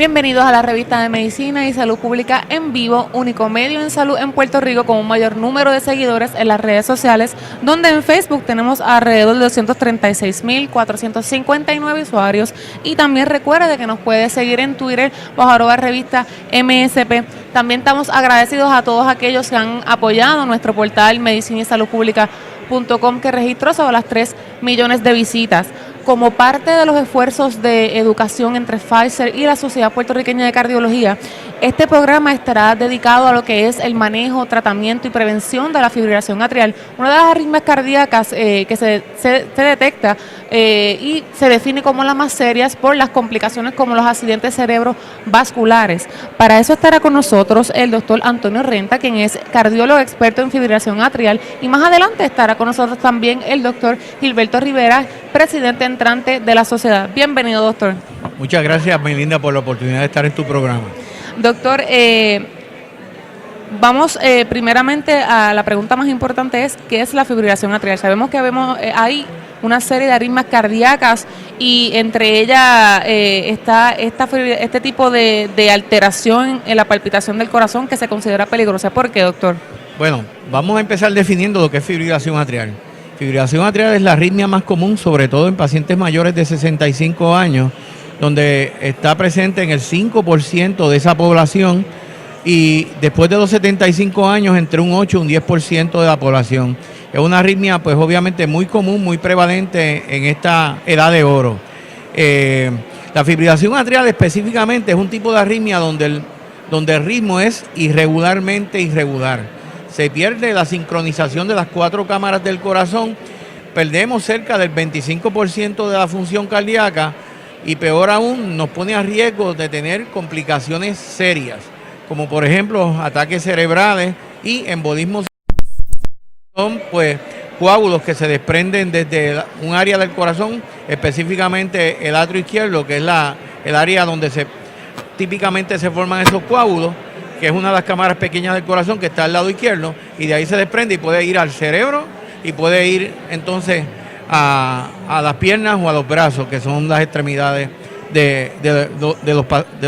Bienvenidos a la revista de Medicina y Salud Pública en vivo, único medio en salud en Puerto Rico con un mayor número de seguidores en las redes sociales, donde en Facebook tenemos alrededor de 236.459 usuarios, y también recuerde que nos puede seguir en Twitter bajo @revista MSP. También estamos agradecidos a todos aquellos que han apoyado nuestro portal Medicina y Salud Pública.com, que registró sobre las 3 millones de visitas. Como parte de los esfuerzos de educación entre Pfizer y la Sociedad Puertorriqueña de Cardiología, este programa estará dedicado a lo que es el manejo, tratamiento y prevención de la fibrilación atrial, una de las arritmias cardíacas que se detecta y se define como las más serias por las complicaciones como los accidentes cerebrovasculares. Para eso estará con nosotros el doctor Antonio Renta, quien es cardiólogo experto en fibrilación atrial, y más adelante estará con nosotros también el doctor Gilberto Rivera, presidente entrante de la sociedad. Bienvenido, doctor. Muchas gracias, Melinda, por la oportunidad de estar en tu programa. Doctor, vamos primeramente a la pregunta más importante, ¿qué es la fibrilación atrial? Sabemos que hay una serie de arritmias cardíacas y entre ellas está este tipo de alteración en la palpitación del corazón que se considera peligrosa. ¿Por qué, doctor? Bueno, vamos a empezar definiendo lo que es fibrilación atrial. Fibrilación atrial es la arritmia más común, sobre todo en pacientes mayores de 65 años, donde está presente en el 5% de esa población, y después de los 75 años entre un 8 y un 10% de la población. Es una arritmia pues obviamente muy común, muy prevalente en esta edad de oro. La fibrilación atrial específicamente es un tipo de arritmia donde el ritmo es irregularmente irregular. Se pierde la sincronización de las 4 cámaras del corazón, perdemos cerca del 25% de la función cardíaca, y peor aún nos pone a riesgo de tener complicaciones serias, como por ejemplo ataques cerebrales y embolismos. Son pues coágulos que se desprenden desde un área del corazón, específicamente el atrio izquierdo, que es el área donde típicamente se forman esos coágulos, que es una de las cámaras pequeñas del corazón que está al lado izquierdo, y de ahí se desprende y puede ir al cerebro y puede ir entonces a las piernas o a los brazos, que son las extremidades de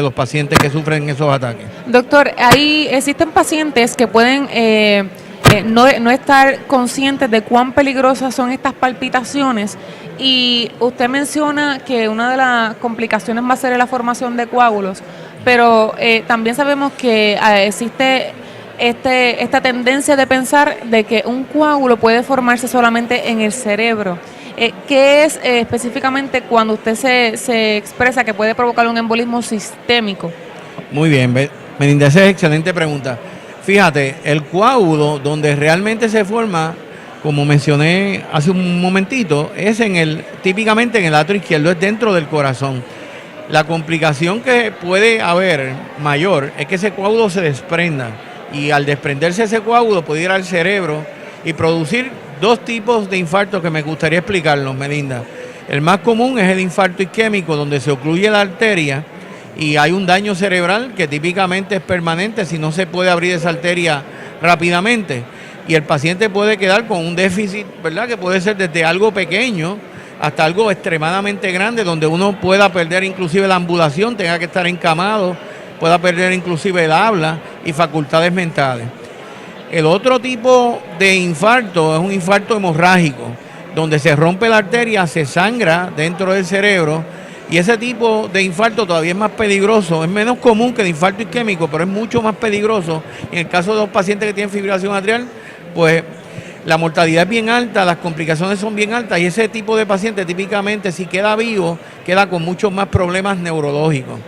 los pacientes que sufren esos ataques. Doctor, ahí existen pacientes que pueden no estar conscientes de cuán peligrosas son estas palpitaciones, y usted menciona que una de las complicaciones más serias es la formación de coágulos, pero también sabemos que existe esta tendencia de pensar de que un coágulo puede formarse solamente en el cerebro. ¿Qué es específicamente cuando usted se expresa que puede provocar un embolismo sistémico? Muy bien, Melinda, esa es excelente pregunta. Fíjate, el coágulo donde realmente se forma, como mencioné hace un momentito, es típicamente en el atrio izquierdo, es dentro del corazón. La complicación que puede haber mayor es que ese coágulo se desprenda, y al desprenderse ese coágulo puede ir al cerebro y producir 2 tipos de infartos que me gustaría explicarlos, Melinda. El más común es el infarto isquémico, donde se ocluye la arteria y hay un daño cerebral que típicamente es permanente si no se puede abrir esa arteria rápidamente, y el paciente puede quedar con un déficit, ¿verdad?, que puede ser desde algo pequeño hasta algo extremadamente grande, donde uno pueda perder inclusive la ambulación, tenga que estar encamado, pueda perder inclusive el habla y facultades mentales. El otro tipo de infarto es un infarto hemorrágico, donde se rompe la arteria, se sangra dentro del cerebro, y ese tipo de infarto todavía es más peligroso, es menos común que el infarto isquémico, pero es mucho más peligroso. En el caso de los pacientes que tienen fibrilación atrial, pues la mortalidad es bien alta, las complicaciones son bien altas, y ese tipo de paciente típicamente, si queda vivo, queda con muchos más problemas neurológicos.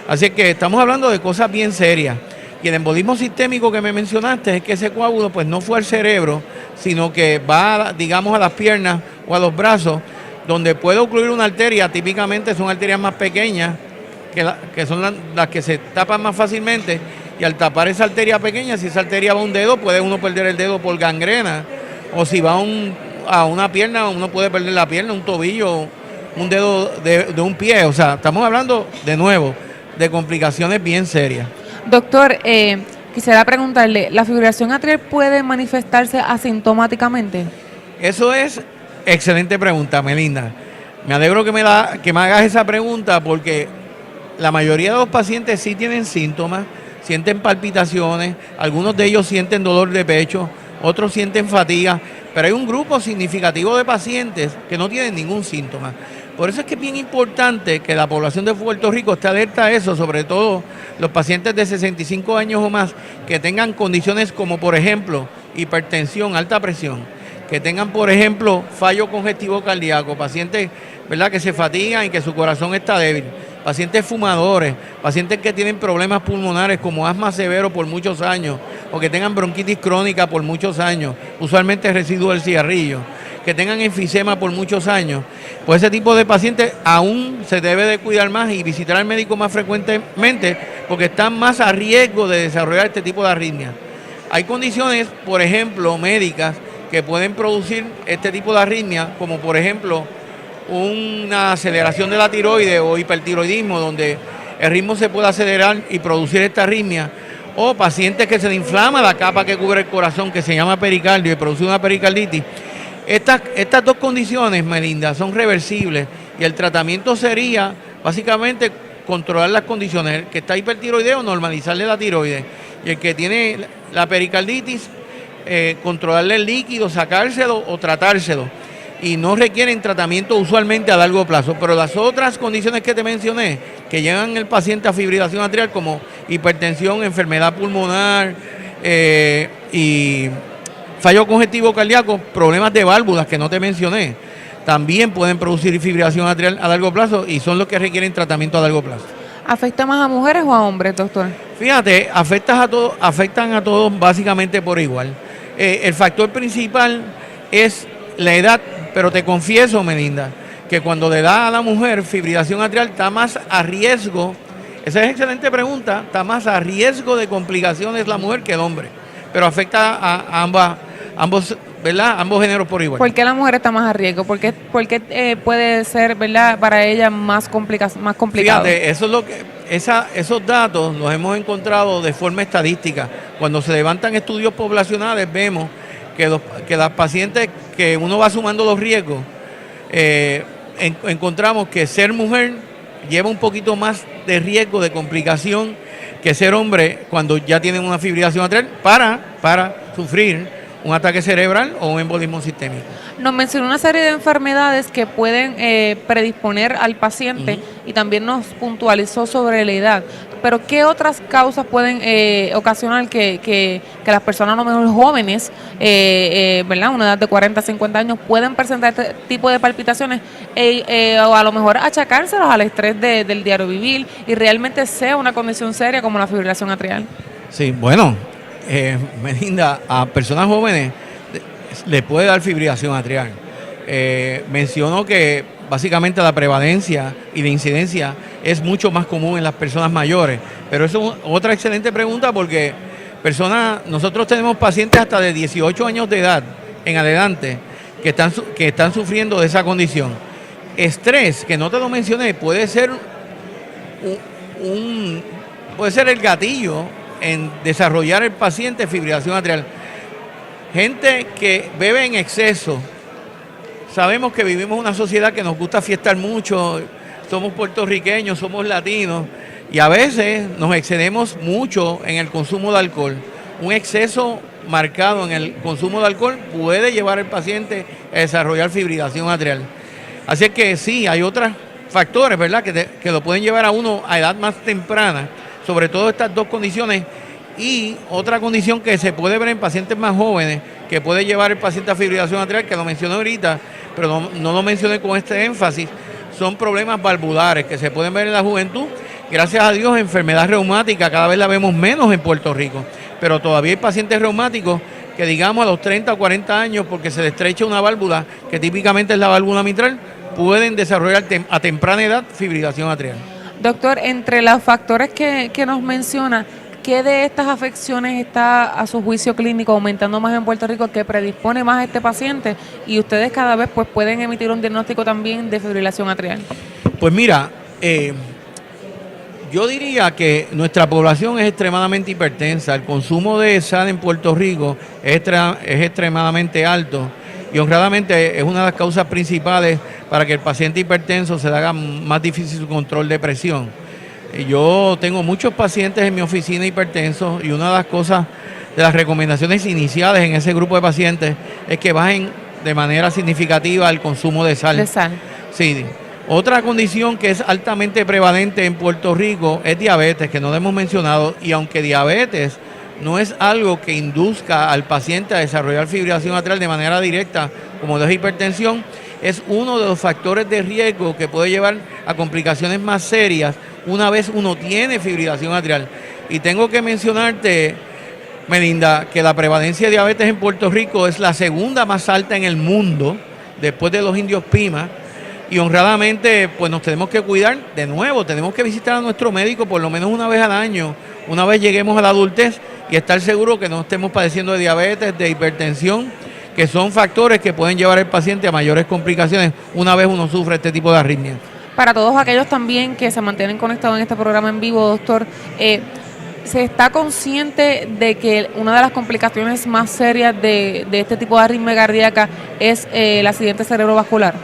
Así que estamos hablando de cosas bien serias. Y el embolismo sistémico que me mencionaste es que ese coágulo pues no fue al cerebro, sino que va, digamos, a las piernas o a los brazos, donde puede ocluir una arteria. Típicamente son arterias más pequeñas, que son las que se tapan más fácilmente, y al tapar esa arteria pequeña, si esa arteria va a un dedo, puede uno perder el dedo por gangrena, o si va a una pierna, uno puede perder la pierna, un tobillo, un dedo de un pie. O sea, estamos hablando de nuevo de complicaciones bien serias. Doctor, quisiera preguntarle, ¿la fibrilación atrial puede manifestarse asintomáticamente? Eso es excelente pregunta, Melinda. Me alegro que me hagas esa pregunta, porque la mayoría de los pacientes sí tienen síntomas, sienten palpitaciones, algunos de ellos sienten dolor de pecho, otros sienten fatiga, pero hay un grupo significativo de pacientes que no tienen ningún síntoma. Por eso es que es bien importante que la población de Puerto Rico esté alerta a eso, sobre todo los pacientes de 65 años o más que tengan condiciones como, por ejemplo, hipertensión, alta presión, que tengan, por ejemplo, fallo congestivo cardíaco, pacientes, ¿verdad?, que se fatigan y que su corazón está débil, pacientes fumadores, pacientes que tienen problemas pulmonares como asma severo por muchos años o que tengan bronquitis crónica por muchos años, usualmente residuo del cigarrillo, que tengan enfisema por muchos años, pues ese tipo de pacientes aún se debe de cuidar más y visitar al médico más frecuentemente porque están más a riesgo de desarrollar este tipo de arritmia. Hay condiciones, por ejemplo, médicas que pueden producir este tipo de arritmia, como por ejemplo una aceleración de la tiroides o hipertiroidismo, donde el ritmo se puede acelerar y producir esta arritmia, o pacientes que se le inflama la capa que cubre el corazón, que se llama pericardio y produce una pericarditis. Estas dos condiciones, Melinda, son reversibles y el tratamiento sería básicamente controlar las condiciones. El que está hipertiroideo, normalizarle la tiroides, y el que tiene la pericarditis, controlarle el líquido, sacárselo o tratárselo. Y no requieren tratamiento usualmente a largo plazo. Pero las otras condiciones que te mencioné, que llevan el paciente a fibrilación atrial, como hipertensión, enfermedad pulmonar y fallo congestivo cardíaco, problemas de válvulas que no te mencioné, también pueden producir fibrilación atrial a largo plazo y son los que requieren tratamiento a largo plazo. ¿Afecta más a mujeres o a hombres, doctor? Fíjate, afectan a todos básicamente por igual. El factor principal es la edad, pero te confieso, Melinda, que cuando le da a la mujer fibrilación atrial está más a riesgo, esa es excelente pregunta, está más a riesgo de complicaciones la mujer que el hombre, pero afecta a ambos, ¿verdad? Ambos géneros por igual. ¿Por qué la mujer está más a riesgo? ¿Por qué puede ser, ¿verdad?, para ella más complicado? Fíjate, eso es lo que esos datos los hemos encontrado de forma estadística. Cuando se levantan estudios poblacionales vemos que las pacientes que uno va sumando los riesgos, encontramos que ser mujer lleva un poquito más de riesgo de complicación que ser hombre cuando ya tienen una fibrilación atrial para sufrir un ataque cerebral o un embolismo sistémico. Nos mencionó una serie de enfermedades que pueden predisponer al paciente y también nos puntualizó sobre la edad. Pero ¿qué otras causas pueden ocasionar que las personas a lo mejor jóvenes, ¿verdad?, una edad de 40, 50 años, pueden presentar este tipo de palpitaciones o a lo mejor achacárselos al estrés del diario vivir y realmente sea una condición seria como la fibrilación atrial? Sí, bueno, Melinda, a personas jóvenes le puede dar fibrilación atrial. Menciono que básicamente la prevalencia y la incidencia es mucho más común en las personas mayores, pero eso es otra excelente pregunta porque nosotros tenemos pacientes hasta de 18 años de edad en adelante que están sufriendo de esa condición. Estrés, que no te lo mencioné, puede ser el gatillo en desarrollar el paciente fibrilación atrial. Gente que bebe en exceso. Sabemos que vivimos en una sociedad que nos gusta fiestar mucho, somos puertorriqueños, somos latinos y a veces nos excedemos mucho en el consumo de alcohol. Un exceso marcado en el consumo de alcohol puede llevar al paciente a desarrollar fibrilación atrial. Así es que sí, hay otros factores, ¿verdad?, que lo pueden llevar a uno a edad más temprana, sobre todo estas dos condiciones. Y otra condición que se puede ver en pacientes más jóvenes, que puede llevar el paciente a fibrilación atrial, que lo mencioné ahorita, pero no lo mencioné con este énfasis, son problemas valvulares que se pueden ver en la juventud. Gracias a Dios, enfermedad reumática cada vez la vemos menos en Puerto Rico, pero todavía hay pacientes reumáticos que, digamos, a los 30 o 40 años, porque se le estrecha una válvula, que típicamente es la válvula mitral, pueden desarrollar a temprana edad fibrilación atrial. Doctor, entre los factores que nos menciona, ¿qué de estas afecciones está a su juicio clínico aumentando más en Puerto Rico que predispone más a este paciente? Y ustedes cada vez pues pueden emitir un diagnóstico también de fibrilación atrial. Pues mira, yo diría que nuestra población es extremadamente hipertensa. El consumo de sal en Puerto Rico es extremadamente alto y honradamente es una de las causas principales para que el paciente hipertenso se le haga más difícil su control de presión. Yo tengo muchos pacientes en mi oficina hipertensos y una de las cosas, de las recomendaciones iniciales en ese grupo de pacientes es que bajen de manera significativa el consumo de sal. De sal. Sí. Otra condición que es altamente prevalente en Puerto Rico es diabetes, que no lo hemos mencionado, y aunque diabetes no es algo que induzca al paciente a desarrollar fibrilación atrial de manera directa, como lo es hipertensión, es uno de los factores de riesgo que puede llevar a complicaciones más serias una vez uno tiene fibrilación atrial. Y tengo que mencionarte, Melinda, que la prevalencia de diabetes en Puerto Rico es la segunda más alta en el mundo, después de los indios Pima, y honradamente pues nos tenemos que cuidar. De nuevo, tenemos que visitar a nuestro médico por lo menos una vez al año, una vez lleguemos a la adultez, y estar seguro que no estemos padeciendo de diabetes, de hipertensión, que son factores que pueden llevar al paciente a mayores complicaciones una vez uno sufre este tipo de arritmia. Para todos aquellos también que se mantienen conectados en este programa en vivo, doctor, ¿se está consciente de que una de las complicaciones más serias de este tipo de arritmia cardíaca es el accidente cerebrovascular?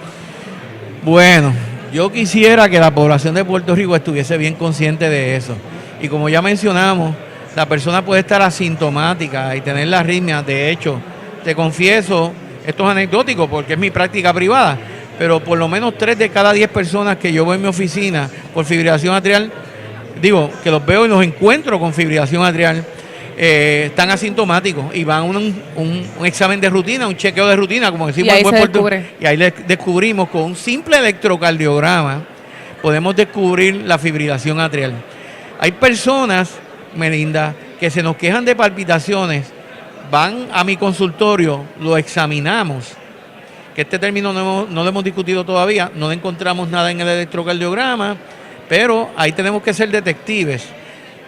Bueno, yo quisiera que la población de Puerto Rico estuviese bien consciente de eso. Y como ya mencionamos, la persona puede estar asintomática y tener la arritmia. De hecho, te confieso, esto es anecdótico porque es mi práctica privada, pero por lo menos 3 de cada 10 personas que yo veo en mi oficina por fibrilación atrial, digo, que los veo y los encuentro con fibrilación atrial, están asintomáticos y van a un examen de rutina, un chequeo de rutina, como decimos en buen portugués. Y ahí descubrimos con un simple electrocardiograma, podemos descubrir la fibrilación atrial. Hay personas, Melinda, que se nos quejan de palpitaciones, van a mi consultorio, lo examinamos, que este término no lo hemos discutido todavía, no encontramos nada en el electrocardiograma, pero ahí tenemos que ser detectives.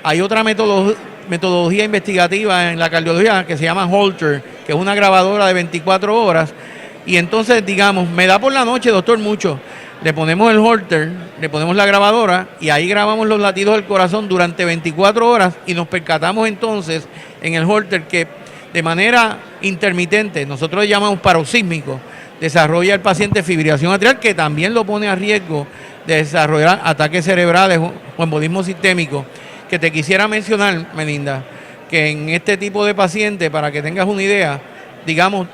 Hay otra metodología investigativa en la cardiología que se llama Holter, que es una grabadora de 24 horas, y entonces, digamos, me da por la noche, doctor, mucho, le ponemos el Holter, le ponemos la grabadora y ahí grabamos los latidos del corazón durante 24 horas y nos percatamos entonces en el Holter que de manera intermitente, nosotros le llamamos paroxísmico, desarrolla el paciente fibrilación atrial, que también lo pone a riesgo de desarrollar ataques cerebrales o embolismo sistémico. Que te quisiera mencionar, Melinda, que en este tipo de pacientes, para que tengas una idea, digamos,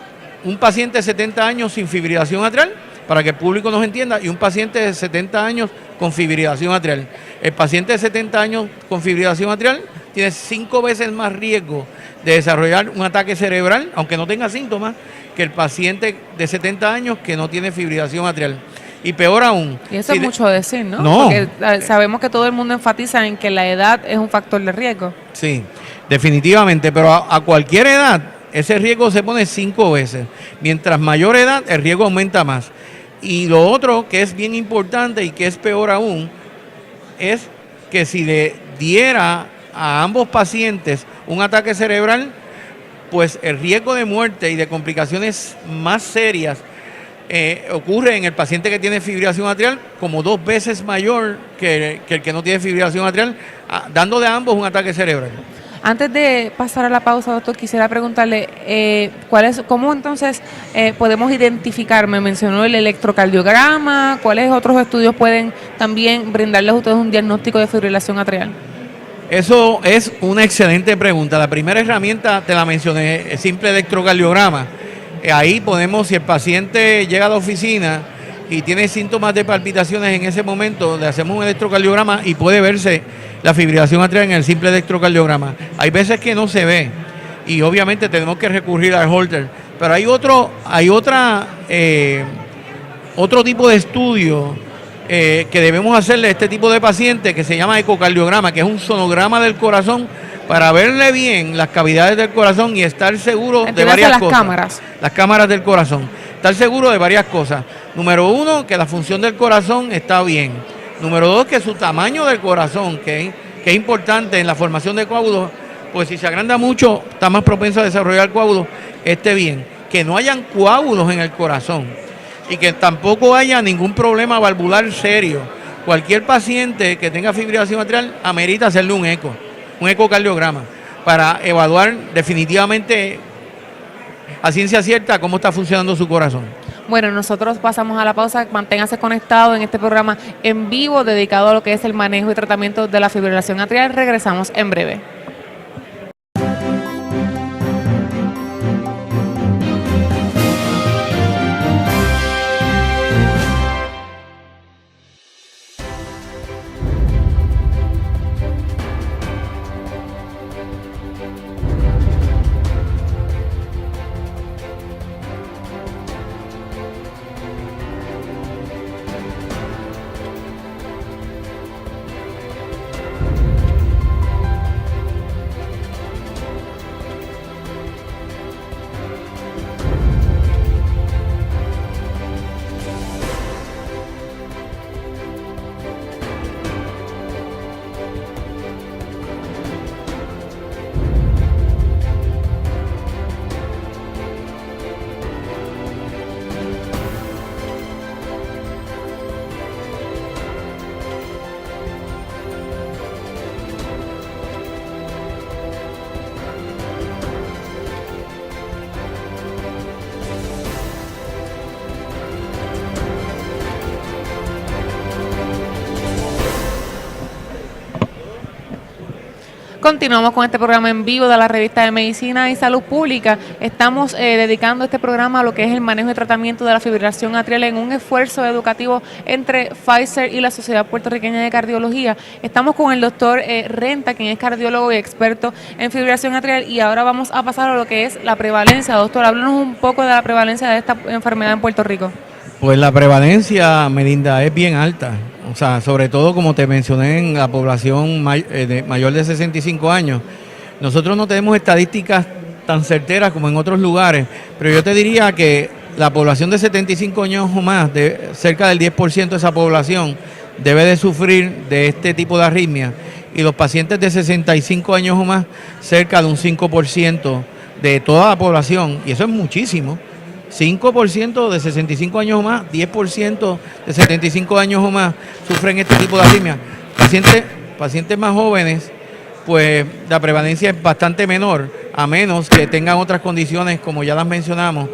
un paciente de 70 años sin fibrilación atrial, para que el público nos entienda, y un paciente de 70 años con fibrilación atrial. El paciente de 70 años con fibrilación atrial tiene 5 veces más riesgo de desarrollar un ataque cerebral, aunque no tenga síntomas, que el paciente de 70 años que no tiene fibrilación atrial. Y peor aún. Y eso es mucho decir, ¿no? No. Porque sabemos que todo el mundo enfatiza en que la edad es un factor de riesgo. Sí, definitivamente, pero a cualquier edad ese riesgo se pone 5 veces. Mientras mayor edad, el riesgo aumenta más. Y lo otro que es bien importante y que es peor aún, es que si le diera a ambos pacientes un ataque cerebral, pues el riesgo de muerte y de complicaciones más serias ocurre en el paciente que tiene fibrilación atrial como 2 veces mayor que el que no tiene fibrilación atrial, dándole a ambos un ataque cerebral. Antes de pasar a la pausa, doctor, quisiera preguntarle cómo entonces podemos identificar, me mencionó el electrocardiograma, ¿cuáles otros estudios pueden también brindarles a ustedes un diagnóstico de fibrilación atrial? Eso es una excelente pregunta. La primera herramienta te la mencioné, el simple electrocardiograma. Ahí podemos, si el paciente llega a la oficina y tiene síntomas de palpitaciones en ese momento, le hacemos un electrocardiograma y puede verse la fibrilación atrial en el simple electrocardiograma. Hay veces que no se ve y obviamente tenemos que recurrir al Holter, pero hay otro tipo de estudio que debemos hacerle a este tipo de paciente que se llama ecocardiograma, que es un sonograma del corazón para verle bien las cavidades del corazón y estar seguro de varias cosas. Las cámaras del corazón. Estar seguro de varias cosas. Número 1, que la función del corazón está bien. Número 2, que su tamaño del corazón, que es importante en la formación de coágulos, pues si se agranda mucho, está más propenso a desarrollar coágulos, esté bien. Que no hayan coágulos en el corazón y que tampoco haya ningún problema valvular serio. Cualquier paciente que tenga fibrilación atrial amerita hacerle un ecocardiograma, para evaluar definitivamente a ciencia cierta cómo está funcionando su corazón. Bueno, nosotros pasamos a la pausa. Manténgase conectado en este programa en vivo dedicado a lo que es el manejo y tratamiento de la fibrilación atrial. Regresamos en breve. Continuamos con este programa en vivo de la revista de Medicina y Salud Pública. Estamos dedicando este programa a lo que es el manejo y tratamiento de la fibrilación atrial en un esfuerzo educativo entre Pfizer y la Sociedad Puertorriqueña de Cardiología. Estamos con el doctor Renta, quien es cardiólogo y experto en fibrilación atrial, y ahora vamos a pasar a lo que es la prevalencia. Doctor, háblanos un poco de la prevalencia de esta enfermedad en Puerto Rico. Pues la prevalencia, Melinda, es bien alta. O sea, sobre todo, como te mencioné, en la población mayor de 65 años. Nosotros no tenemos estadísticas tan certeras como en otros lugares, pero yo te diría que la población de 75 años o más, cerca del 10% de esa población, debe de sufrir de este tipo de arritmia. Y los pacientes de 65 años o más, cerca de un 5% de toda la población, y eso es muchísimo. 5% de 65 años o más, 10% de 75 años o más sufren este tipo de arritmia. Pacientes más jóvenes, pues la prevalencia es bastante menor, a menos que tengan otras condiciones, como ya las mencionamos,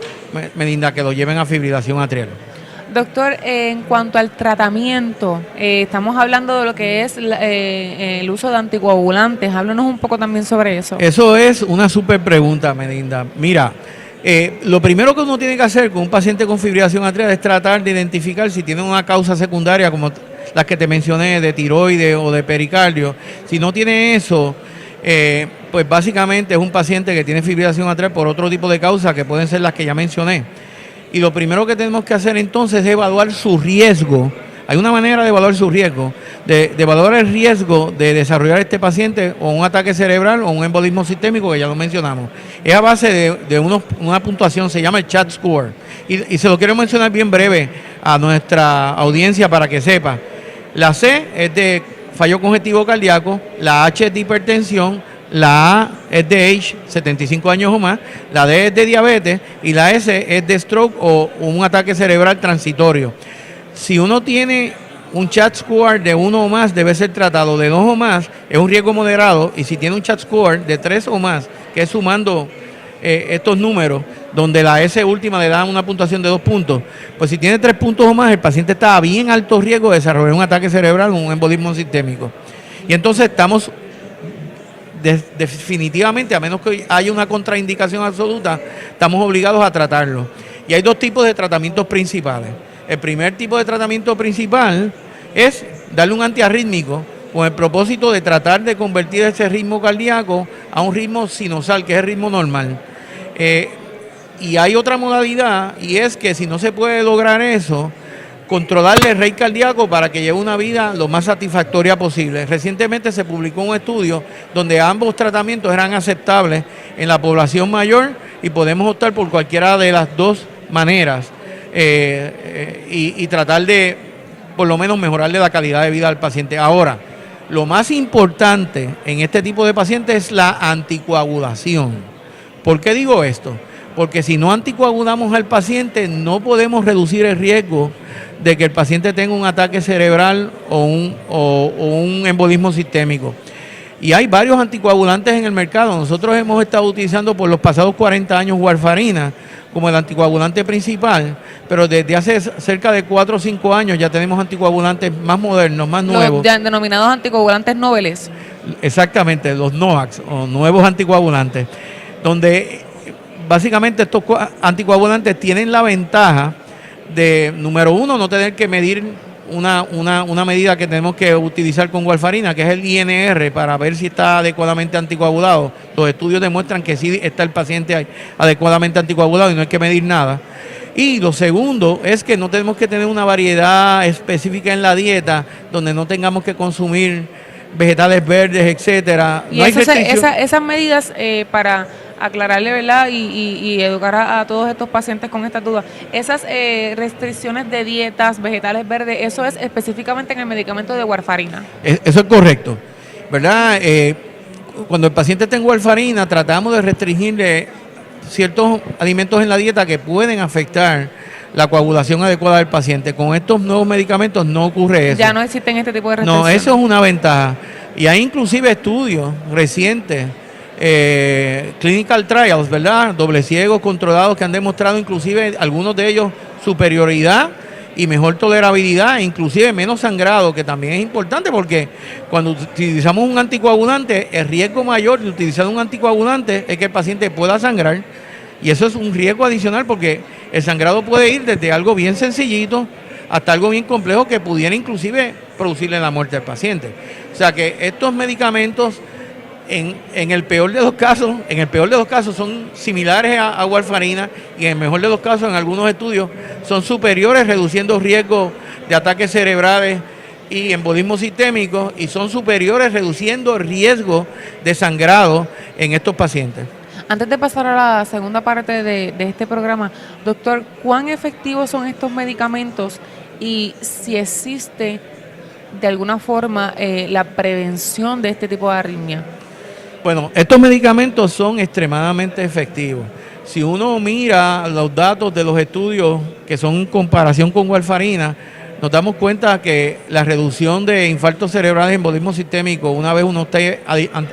Melinda, que lo lleven a fibrilación atrial. Doctor, en cuanto al tratamiento, estamos hablando de lo que es el uso de anticoagulantes. Háblanos un poco también sobre eso. Eso es una súper pregunta, Melinda. Mira, lo primero que uno tiene que hacer con un paciente con fibrilación atrial es tratar de identificar si tiene una causa secundaria como las que te mencioné, de tiroides o de pericardio. Si no tiene eso, pues básicamente es un paciente que tiene fibrilación atrial por otro tipo de causas que pueden ser las que ya mencioné. Y lo primero que tenemos que hacer entonces es evaluar su riesgo. Hay una manera de evaluar su riesgo, de evaluar el riesgo de desarrollar este paciente o un ataque cerebral o un embolismo sistémico, que ya lo mencionamos. Es a base de una puntuación, se llama el CHAT score. Y se lo quiero mencionar bien breve a nuestra audiencia para que sepa. La C es de fallo congestivo cardíaco, la H es de hipertensión, la A es de age, 75 años o más, la D es de diabetes y la S es de stroke o un ataque cerebral transitorio. Si uno tiene un CHAT score de 1 o más, debe ser tratado. De 2 o más, es un riesgo moderado. Y si tiene un CHAT score de 3 o más, que es sumando estos números, donde la S última le da una puntuación de 2 puntos, pues si tiene 3 puntos o más, el paciente está a bien alto riesgo de desarrollar un ataque cerebral o un embolismo sistémico. Y entonces estamos definitivamente, a menos que haya una contraindicación absoluta, estamos obligados a tratarlo. Y hay dos tipos de tratamientos principales. El primer tipo de tratamiento principal es darle un antiarrítmico con el propósito de tratar de convertir ese ritmo cardíaco a un ritmo sinusal, que es el ritmo normal. Y hay otra modalidad, y es que si no se puede lograr eso, controlarle el rate cardíaco para que lleve una vida lo más satisfactoria posible. Recientemente se publicó un estudio donde ambos tratamientos eran aceptables en la población mayor y podemos optar por cualquiera de las dos maneras. Y tratar de, por lo menos, mejorarle la calidad de vida al paciente. Ahora, lo más importante en este tipo de pacientes es la anticoagulación. ¿Por qué digo esto? Porque si no anticoagulamos al paciente, no podemos reducir el riesgo de que el paciente tenga un ataque cerebral o un embolismo sistémico. Y hay varios anticoagulantes en el mercado. Nosotros hemos estado utilizando por los pasados 40 años warfarina como el anticoagulante principal, pero desde hace cerca de 4 o 5 años ya tenemos anticoagulantes más modernos, más nuevos. Los denominados anticoagulantes noveles. Exactamente, los NOACs o nuevos anticoagulantes, donde básicamente estos anticoagulantes tienen la ventaja de, número uno, no tener que medir una medida que tenemos que utilizar con warfarina, que es el INR, para ver si está adecuadamente anticoagulado. Los estudios demuestran que sí está el paciente adecuadamente anticoagulado y no hay que medir nada. Y lo segundo es que no tenemos que tener una variedad específica en la dieta donde no tengamos que consumir vegetales verdes, etcétera. Y no hay esas medidas, para aclararle, ¿verdad? Y educar a todos estos pacientes con estas dudas. Esas restricciones de dietas, vegetales verdes, eso es específicamente en el medicamento de warfarina. Eso es correcto, ¿verdad? Cuando el paciente está en warfarina, tratamos de restringirle ciertos alimentos en la dieta que pueden afectar la coagulación adecuada del paciente. Con estos nuevos medicamentos no ocurre eso. Ya no existen este tipo de restricciones. No, eso es una ventaja. Y hay inclusive estudios recientes, clinical trials, ¿verdad? Doble ciegos controlados que han demostrado inclusive algunos de ellos superioridad y mejor tolerabilidad, inclusive menos sangrado, que también es importante porque cuando utilizamos un anticoagulante, el riesgo mayor de utilizar un anticoagulante es que el paciente pueda sangrar, y eso es un riesgo adicional porque el sangrado puede ir desde algo bien sencillito hasta algo bien complejo que pudiera inclusive producirle la muerte al paciente. O sea que estos medicamentos en el peor de los casos son similares a warfarina, y en el mejor de los casos, en algunos estudios, son superiores, reduciendo riesgo de ataques cerebrales y embolismo sistémico, y son superiores reduciendo riesgo de sangrado en estos pacientes. Antes de pasar a la segunda parte de este programa, doctor, ¿cuán efectivos son estos medicamentos y si existe de alguna forma la prevención de este tipo de arritmia? Bueno, estos medicamentos son extremadamente efectivos. Si uno mira los datos de los estudios que son en comparación con warfarina, nos damos cuenta que la reducción de infartos cerebrales y embolismo sistémico, una vez uno esté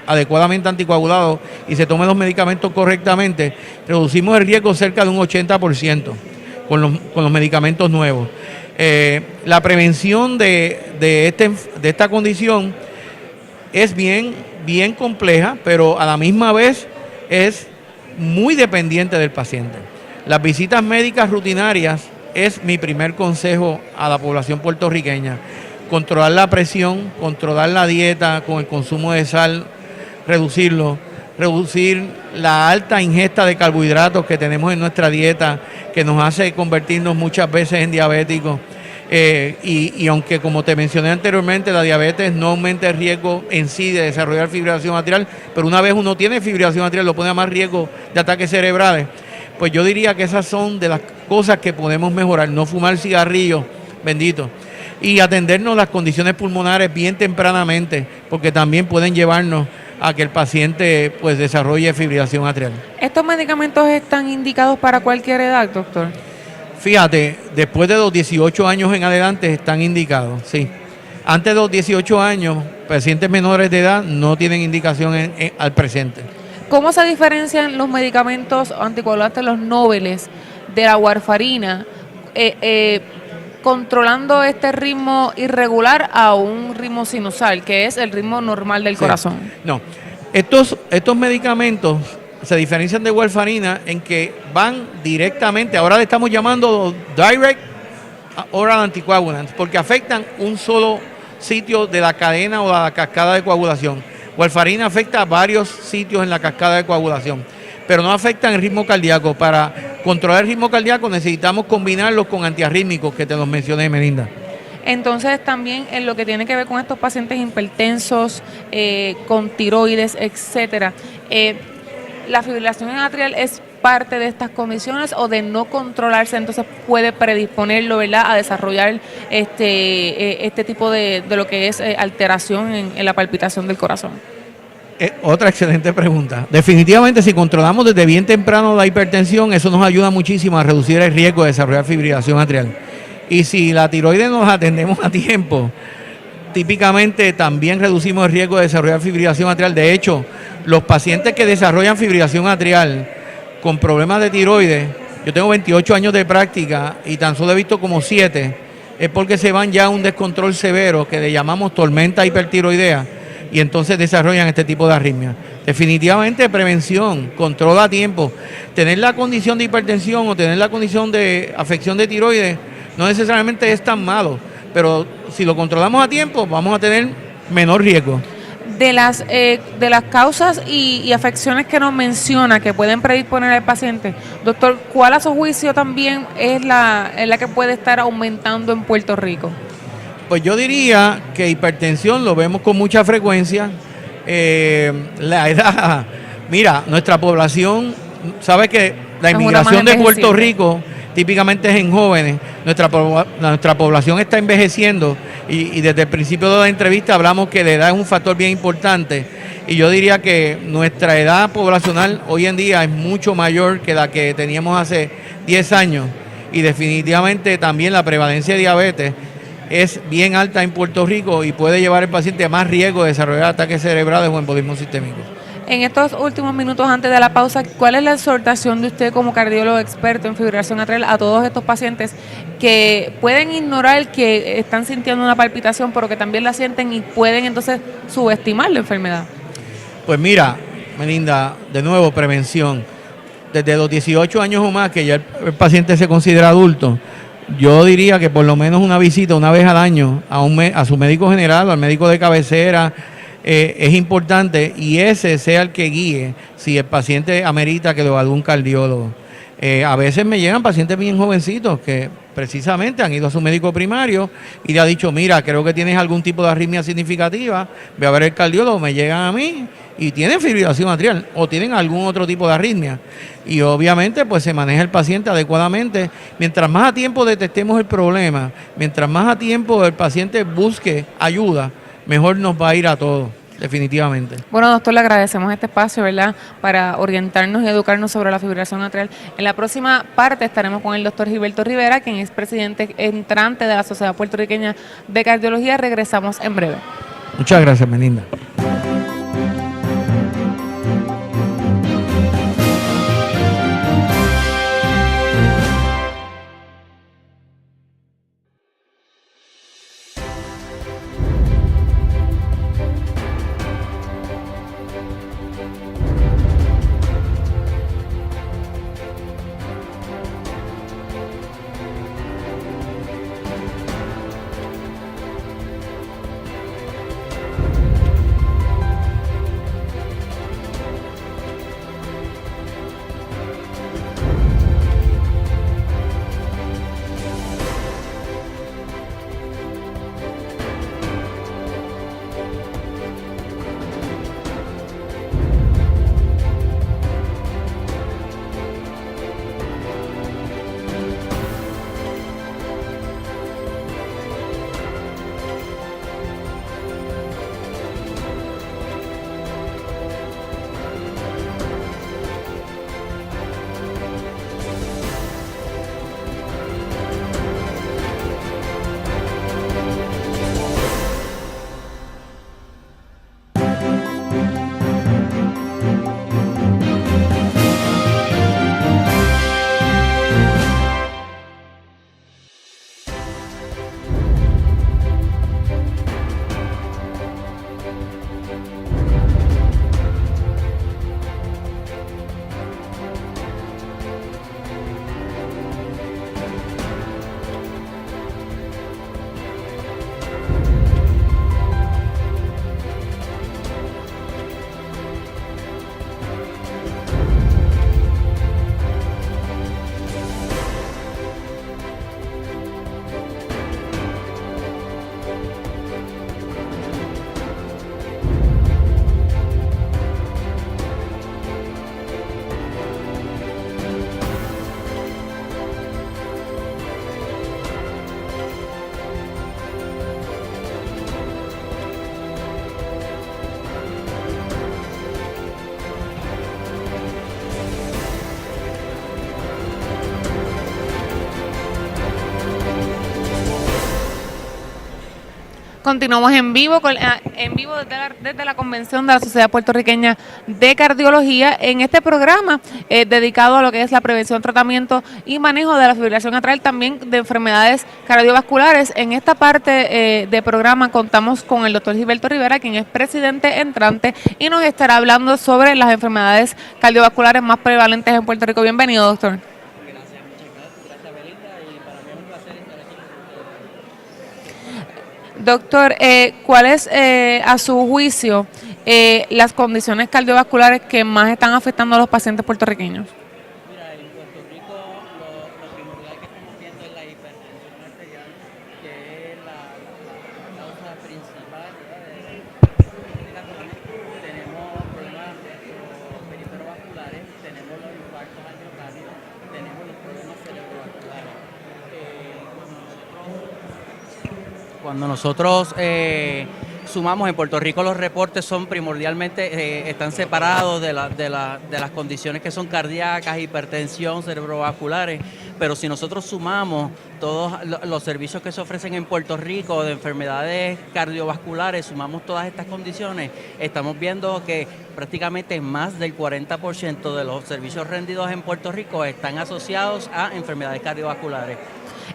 adecuadamente anticoagulado y se tome los medicamentos correctamente, reducimos el riesgo cerca de un 80% con los medicamentos nuevos. La prevención de esta condición es bien compleja, pero a la misma vez es muy dependiente del paciente. Las visitas médicas rutinarias es mi primer consejo a la población puertorriqueña. Controlar la presión, controlar la dieta con el consumo de sal, reducir la alta ingesta de carbohidratos que tenemos en nuestra dieta, que nos hace convertirnos muchas veces en diabéticos. Y aunque, como te mencioné anteriormente, la diabetes no aumenta el riesgo en sí de desarrollar fibrilación atrial, pero una vez uno tiene fibrilación atrial lo pone a más riesgo de ataques cerebrales, pues yo diría que esas son de las cosas que podemos mejorar. No fumar cigarrillos, bendito, y atendernos las condiciones pulmonares bien tempranamente, porque también pueden llevarnos a que el paciente pues desarrolle fibrilación atrial. ¿Estos medicamentos están indicados para cualquier edad, doctor? Fíjate, después de los 18 años en adelante están indicados, sí. Antes de los 18 años, pacientes menores de edad no tienen indicación al presente. ¿Cómo se diferencian los medicamentos anticoagulantes, los noveles, de la warfarina, controlando este ritmo irregular a un ritmo sinusal, que es el ritmo normal del corazón? No, estos medicamentos se diferencian de warfarina en que van directamente, ahora le estamos llamando direct oral anticoagulants, porque afectan un solo sitio de la cadena o la cascada de coagulación. Warfarina afecta a varios sitios en la cascada de coagulación, pero no afectan el ritmo cardíaco. Para controlar el ritmo cardíaco necesitamos combinarlos con antiarrítmicos, que te los mencioné, Melinda. Entonces, también en lo que tiene que ver con estos pacientes hipertensos, con tiroides, etcétera, ¿la fibrilación atrial es parte de estas condiciones o de no controlarse, entonces puede predisponerlo, ¿verdad?, a desarrollar este tipo de lo que es alteración en la palpitación del corazón? Otra excelente pregunta. Definitivamente, si controlamos desde bien temprano la hipertensión, eso nos ayuda muchísimo a reducir el riesgo de desarrollar fibrilación atrial. Y si la tiroides nos atendemos a tiempo, típicamente también reducimos el riesgo de desarrollar fibrilación atrial. De hecho, los pacientes que desarrollan fibrilación atrial con problemas de tiroides, yo tengo 28 años de práctica y tan solo he visto como 7, es porque se van ya a un descontrol severo que le llamamos tormenta hipertiroidea y entonces desarrollan este tipo de arritmia. Definitivamente prevención, control a tiempo. Tener la condición de hipertensión o tener la condición de afección de tiroides no necesariamente es tan malo, pero si lo controlamos a tiempo vamos a tener menor riesgo. De las causas y afecciones que nos menciona que pueden predisponer al paciente, doctor, ¿cuál a su juicio también es la que puede estar aumentando en Puerto Rico? Pues yo diría que hipertensión lo vemos con mucha frecuencia. La edad, mira, nuestra población, sabe que la inmigración de Puerto Rico típicamente es en jóvenes. Nuestra población está envejeciendo y desde el principio de la entrevista hablamos que la edad es un factor bien importante y yo diría que nuestra edad poblacional hoy en día es mucho mayor que la que teníamos hace 10 años y definitivamente también la prevalencia de diabetes es bien alta en Puerto Rico y puede llevar al paciente a más riesgo de desarrollar ataques cerebrales o embolismo sistémico. En estos últimos minutos antes de la pausa, ¿cuál es la exhortación de usted como cardiólogo experto en fibrilación atrial a todos estos pacientes que pueden ignorar que están sintiendo una palpitación, pero que también la sienten y pueden entonces subestimar la enfermedad? Pues mira, Melinda, de nuevo, prevención. Desde los 18 años o más, que ya el paciente se considera adulto, yo diría que por lo menos una visita una vez al año a su médico general o al médico de cabecera es importante y ese sea el que guíe si el paciente amerita que lo evalúe un cardiólogo. A veces me llegan pacientes bien jovencitos que precisamente han ido a su médico primario y le ha dicho, mira, creo que tienes algún tipo de arritmia significativa, ve a ver el cardiólogo, me llegan a mí y tienen fibrilación atrial o tienen algún otro tipo de arritmia. Y obviamente pues se maneja el paciente adecuadamente. Mientras más a tiempo detectemos el problema, mientras más a tiempo el paciente busque ayuda, mejor nos va a ir a todos, definitivamente. Bueno, doctor, le agradecemos este espacio, ¿verdad?, para orientarnos y educarnos sobre la fibrilación atrial. En la próxima parte estaremos con el doctor Gilberto Rivera, quien es presidente entrante de la Sociedad Puertorriqueña de Cardiología. Regresamos en breve. Muchas gracias, Melinda. Continuamos en vivo desde la convención de la Sociedad Puertorriqueña de Cardiología en este programa dedicado a lo que es la prevención, tratamiento y manejo de la fibrilación atrial, también de enfermedades cardiovasculares. En esta parte de programa contamos con el doctor Gilberto Rivera, quien es presidente entrante y nos estará hablando sobre las enfermedades cardiovasculares más prevalentes en Puerto Rico. Bienvenido, doctor. Doctor, ¿cuáles a su juicio las condiciones cardiovasculares que más están afectando a los pacientes puertorriqueños? Mira, en Puerto Rico lo primordial que estamos viendo es la hipertensión arterial, que es la causa principal, ¿verdad?, de complicaciones. Tenemos problemas periferiovasculares, tenemos los infartos al miocardio, tenemos los problemas cerebrovasculares. Cuando nosotros sumamos en Puerto Rico, los reportes son primordialmente, están separados de las condiciones que son cardíacas, hipertensión, cerebrovasculares, pero si nosotros sumamos todos los servicios que se ofrecen en Puerto Rico de enfermedades cardiovasculares, sumamos todas estas condiciones, estamos viendo que prácticamente más del 40% de los servicios rendidos en Puerto Rico están asociados a enfermedades cardiovasculares.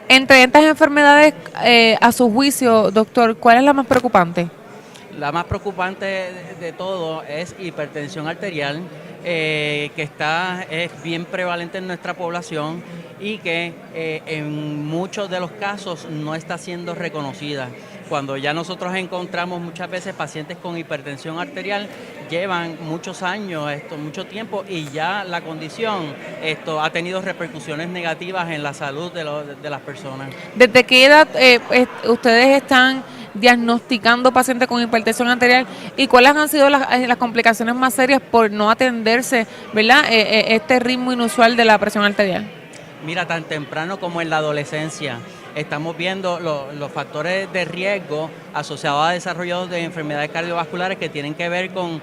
Entre estas enfermedades, a su juicio, doctor, ¿cuál es la más preocupante? La más preocupante de todo es hipertensión arterial, que es bien prevalente en nuestra población y que en muchos de los casos no está siendo reconocida. Cuando ya nosotros encontramos muchas veces pacientes con hipertensión arterial, llevan muchos años, mucho tiempo, y ya la condición ha tenido repercusiones negativas en la salud de las personas. ¿Desde qué edad ustedes están diagnosticando pacientes con hipertensión arterial y cuáles han sido las complicaciones más serias por no atenderse, ¿verdad?, este ritmo inusual de la presión arterial? Mira, tan temprano como en la adolescencia. Estamos viendo los factores de riesgo asociados a desarrollo de enfermedades cardiovasculares que tienen que ver con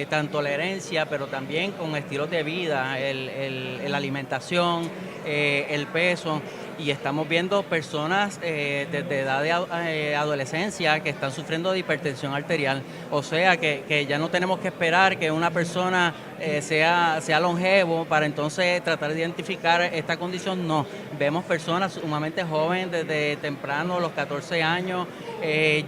tanto la herencia, pero también con estilos de vida, la alimentación, el peso. Y estamos viendo personas desde edad de adolescencia que están sufriendo de hipertensión arterial. O sea que ya no tenemos que esperar que una persona sea longevo para entonces tratar de identificar esta condición. No, vemos personas sumamente jóvenes desde temprano, los 14 años,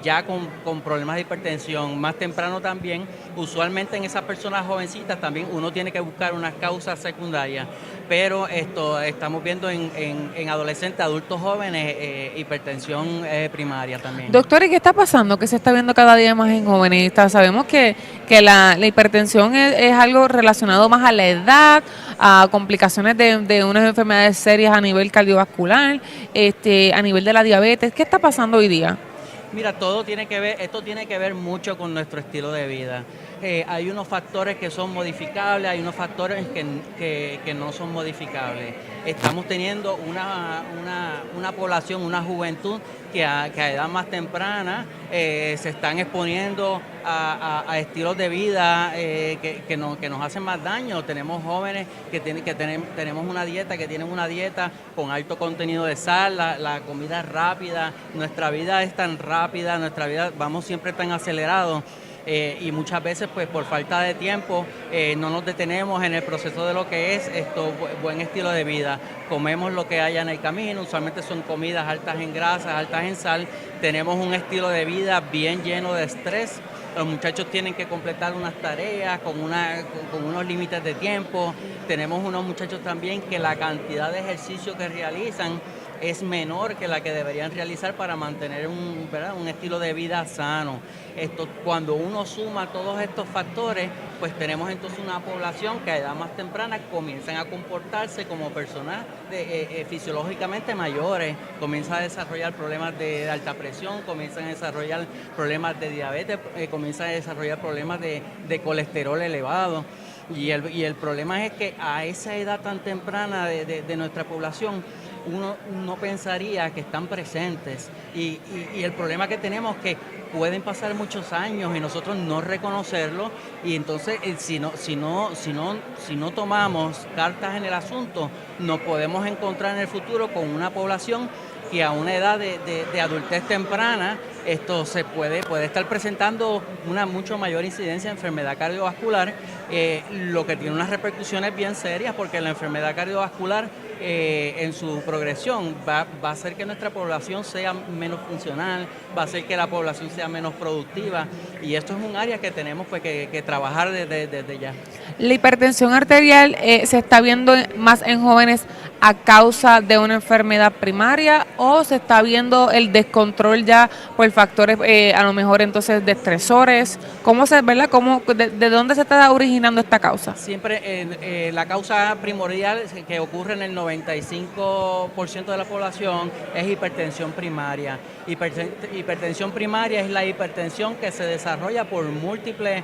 ya con problemas de hipertensión. Más temprano también, usualmente en esas personas jovencitas también uno tiene que buscar unas causas secundarias. Pero estamos viendo en adolescentes, adultos jóvenes, hipertensión primaria también. Doctor, ¿y qué está pasando? Que se está viendo cada día más en jóvenes. Sabemos que la hipertensión es algo relacionado más a la edad, a complicaciones de unas enfermedades serias a nivel cardiovascular, a nivel de la diabetes. ¿Qué está pasando hoy día? Mira, esto tiene que ver mucho con nuestro estilo de vida. Hay unos factores que son modificables, hay unos factores que no son modificables. Estamos teniendo una población, una juventud que a edad más temprana se están exponiendo a estilos de vida que nos hacen más daño. Tenemos jóvenes tenemos una dieta, que tienen una dieta con alto contenido de sal, la comida es rápida, nuestra vida es tan rápida, vamos siempre tan acelerados. Y muchas veces pues por falta de tiempo no nos detenemos en el proceso de lo que es buen estilo de vida. Comemos lo que haya en el camino, usualmente son comidas altas en grasas, altas en sal. Tenemos un estilo de vida bien lleno de estrés. Los muchachos tienen que completar unas tareas con unos límites de tiempo. Tenemos unos muchachos también que la cantidad de ejercicio que realizan es menor que la que deberían realizar para mantener un estilo de vida sano. Cuando uno suma todos estos factores, pues tenemos entonces una población que a edad más temprana comienzan a comportarse como personas fisiológicamente mayores, comienzan a desarrollar problemas de alta presión, comienzan a desarrollar problemas de diabetes, comienzan a desarrollar problemas de colesterol elevado. Y el problema es que a esa edad tan temprana de nuestra población, uno no pensaría que están presentes y el problema que tenemos es que pueden pasar muchos años y nosotros no reconocerlo, y entonces si no tomamos cartas en el asunto, nos podemos encontrar en el futuro con una población que a una edad de adultez temprana esto puede estar presentando una mucho mayor incidencia de enfermedad cardiovascular, lo que tiene unas repercusiones bien serias, porque la enfermedad cardiovascular en su progresión va a hacer que nuestra población sea menos funcional, va a hacer que la población sea menos productiva, y esto es un área que tenemos pues que trabajar desde ya. La hipertensión arterial se está viendo más en jóvenes a causa de una enfermedad primaria, o se está viendo el descontrol ya por factores a lo mejor entonces de estresores. ¿Cómo se, verdad? ¿De dónde se está originando esta causa? Siempre la causa primordial que ocurre en el 95% de la población es hipertensión primaria. Hipertensión primaria es la hipertensión que se desarrolla por múltiples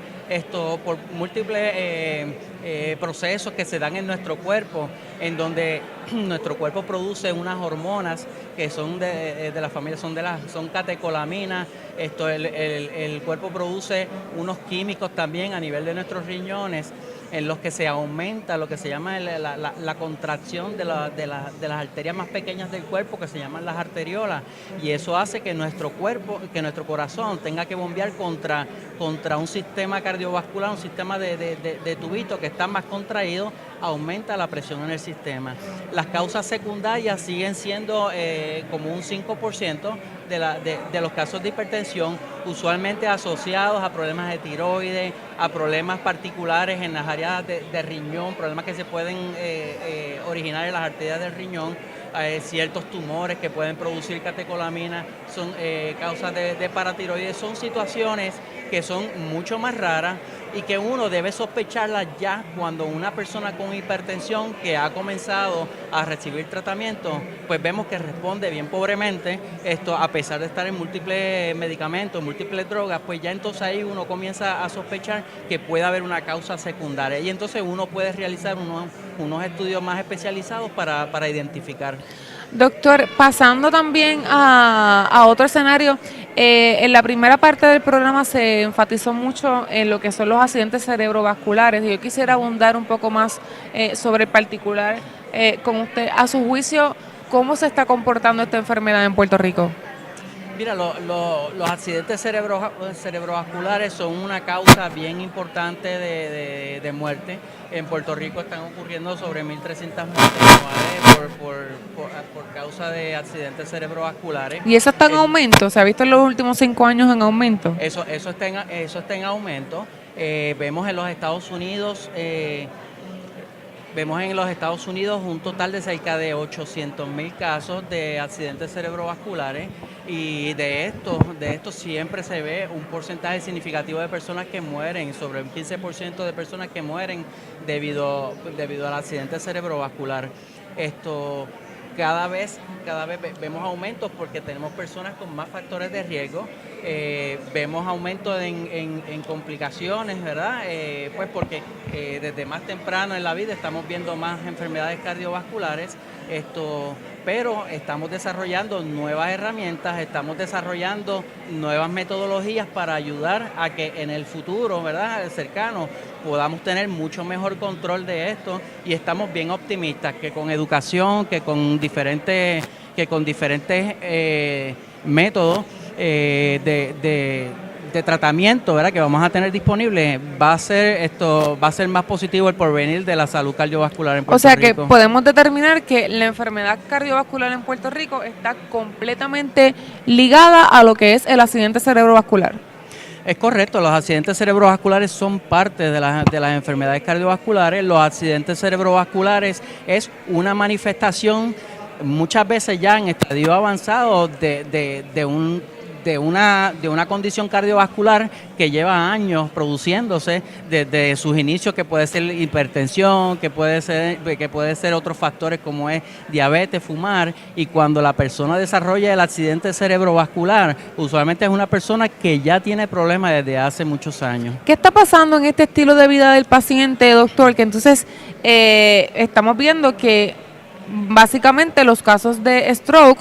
procesos que se dan en nuestro cuerpo, en donde nuestro cuerpo produce unas hormonas que son de la familia, son catecolaminas. El cuerpo produce unos químicos también a nivel de nuestros riñones, en los que se aumenta lo que se llama la contracción de las arterias más pequeñas del cuerpo, que se llaman las arteriolas, y eso hace que nuestro corazón tenga que bombear contra un sistema cardiovascular, un sistema de tubitos que está más contraído, aumenta la presión en el sistema. Las causas secundarias siguen siendo como un 5% de los casos de hipertensión, usualmente asociados a problemas de tiroides, a problemas particulares en las áreas de riñón, problemas que se pueden originar en las arterias del riñón, ciertos tumores que pueden producir catecolaminas, son causas de paratiroides. Son situaciones que son mucho más raras y que uno debe sospecharlas ya cuando una persona con hipertensión que ha comenzado a recibir tratamiento, pues vemos que responde bien pobremente, a pesar de estar en múltiples medicamentos, múltiples drogas, pues ya entonces ahí uno comienza a sospechar que puede haber una causa secundaria, y entonces uno puede realizar unos estudios más especializados para identificar. Doctor, pasando también a otro escenario, en la primera parte del programa se enfatizó mucho en lo que son los accidentes cerebrovasculares, y yo quisiera abundar un poco más sobre el particular con usted. A su juicio, ¿cómo se está comportando esta enfermedad en Puerto Rico? Mira, los accidentes cerebrovasculares son una causa bien importante de muerte. En Puerto Rico están ocurriendo sobre 1.300 muertes anuales por causa de accidentes cerebrovasculares. ¿Y eso está en aumento? ¿Se ha visto en los últimos 5 años en aumento? Eso está en aumento. Vemos en los Estados Unidos... Vemos en los Estados Unidos un total de cerca de 800,000 casos de accidentes cerebrovasculares, y de estos siempre se ve un porcentaje significativo de personas que mueren, sobre un 15% de personas que mueren debido al accidente cerebrovascular. Cada vez vemos aumentos porque tenemos personas con más factores de riesgo, vemos aumentos en complicaciones, ¿verdad? Pues porque desde más temprano en la vida estamos viendo más enfermedades cardiovasculares, pero estamos desarrollando nuevas herramientas, estamos desarrollando nuevas metodologías para ayudar a que en el futuro, ¿verdad?, cercano, podamos tener mucho mejor control de esto, y estamos bien optimistas que con educación, que con diferentes métodos de tratamiento, ¿verdad?, que vamos a tener disponible, va a ser más positivo el porvenir de la salud cardiovascular en Puerto Rico. O sea que podemos determinar que la enfermedad cardiovascular en Puerto Rico está completamente ligada a lo que es el accidente cerebrovascular. Es correcto, los accidentes cerebrovasculares son parte de las enfermedades cardiovasculares. Los accidentes cerebrovasculares es una manifestación, muchas veces ya en estadio avanzado, de una condición cardiovascular que lleva años produciéndose desde sus inicios, que puede ser hipertensión, que puede ser otros factores como es diabetes, fumar, y cuando la persona desarrolla el accidente cerebrovascular, usualmente es una persona que ya tiene problemas desde hace muchos años. ¿Qué está pasando en este estilo de vida del paciente, doctor? Que entonces estamos viendo que básicamente los casos de stroke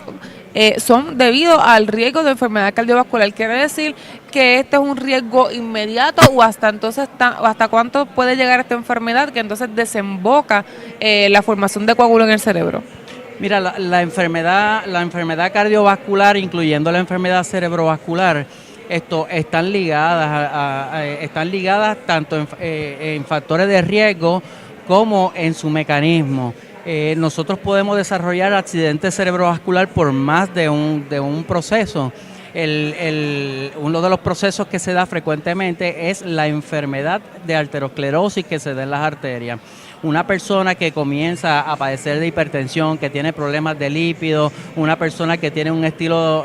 son debido al riesgo de enfermedad cardiovascular. ¿Quiere decir que este es un riesgo inmediato, o hasta cuánto puede llegar esta enfermedad que entonces desemboca la formación de coágulos en el cerebro? Mira, la enfermedad cardiovascular, incluyendo la enfermedad cerebrovascular, están ligadas, están ligadas tanto en factores de riesgo como en su mecanismo. Nosotros podemos desarrollar accidente cerebrovascular por más de un proceso. Uno de los procesos que se da frecuentemente es la enfermedad de arteriosclerosis que se da en las arterias. Una persona que comienza a padecer de hipertensión, que tiene problemas de lípidos, una persona que tiene un estilo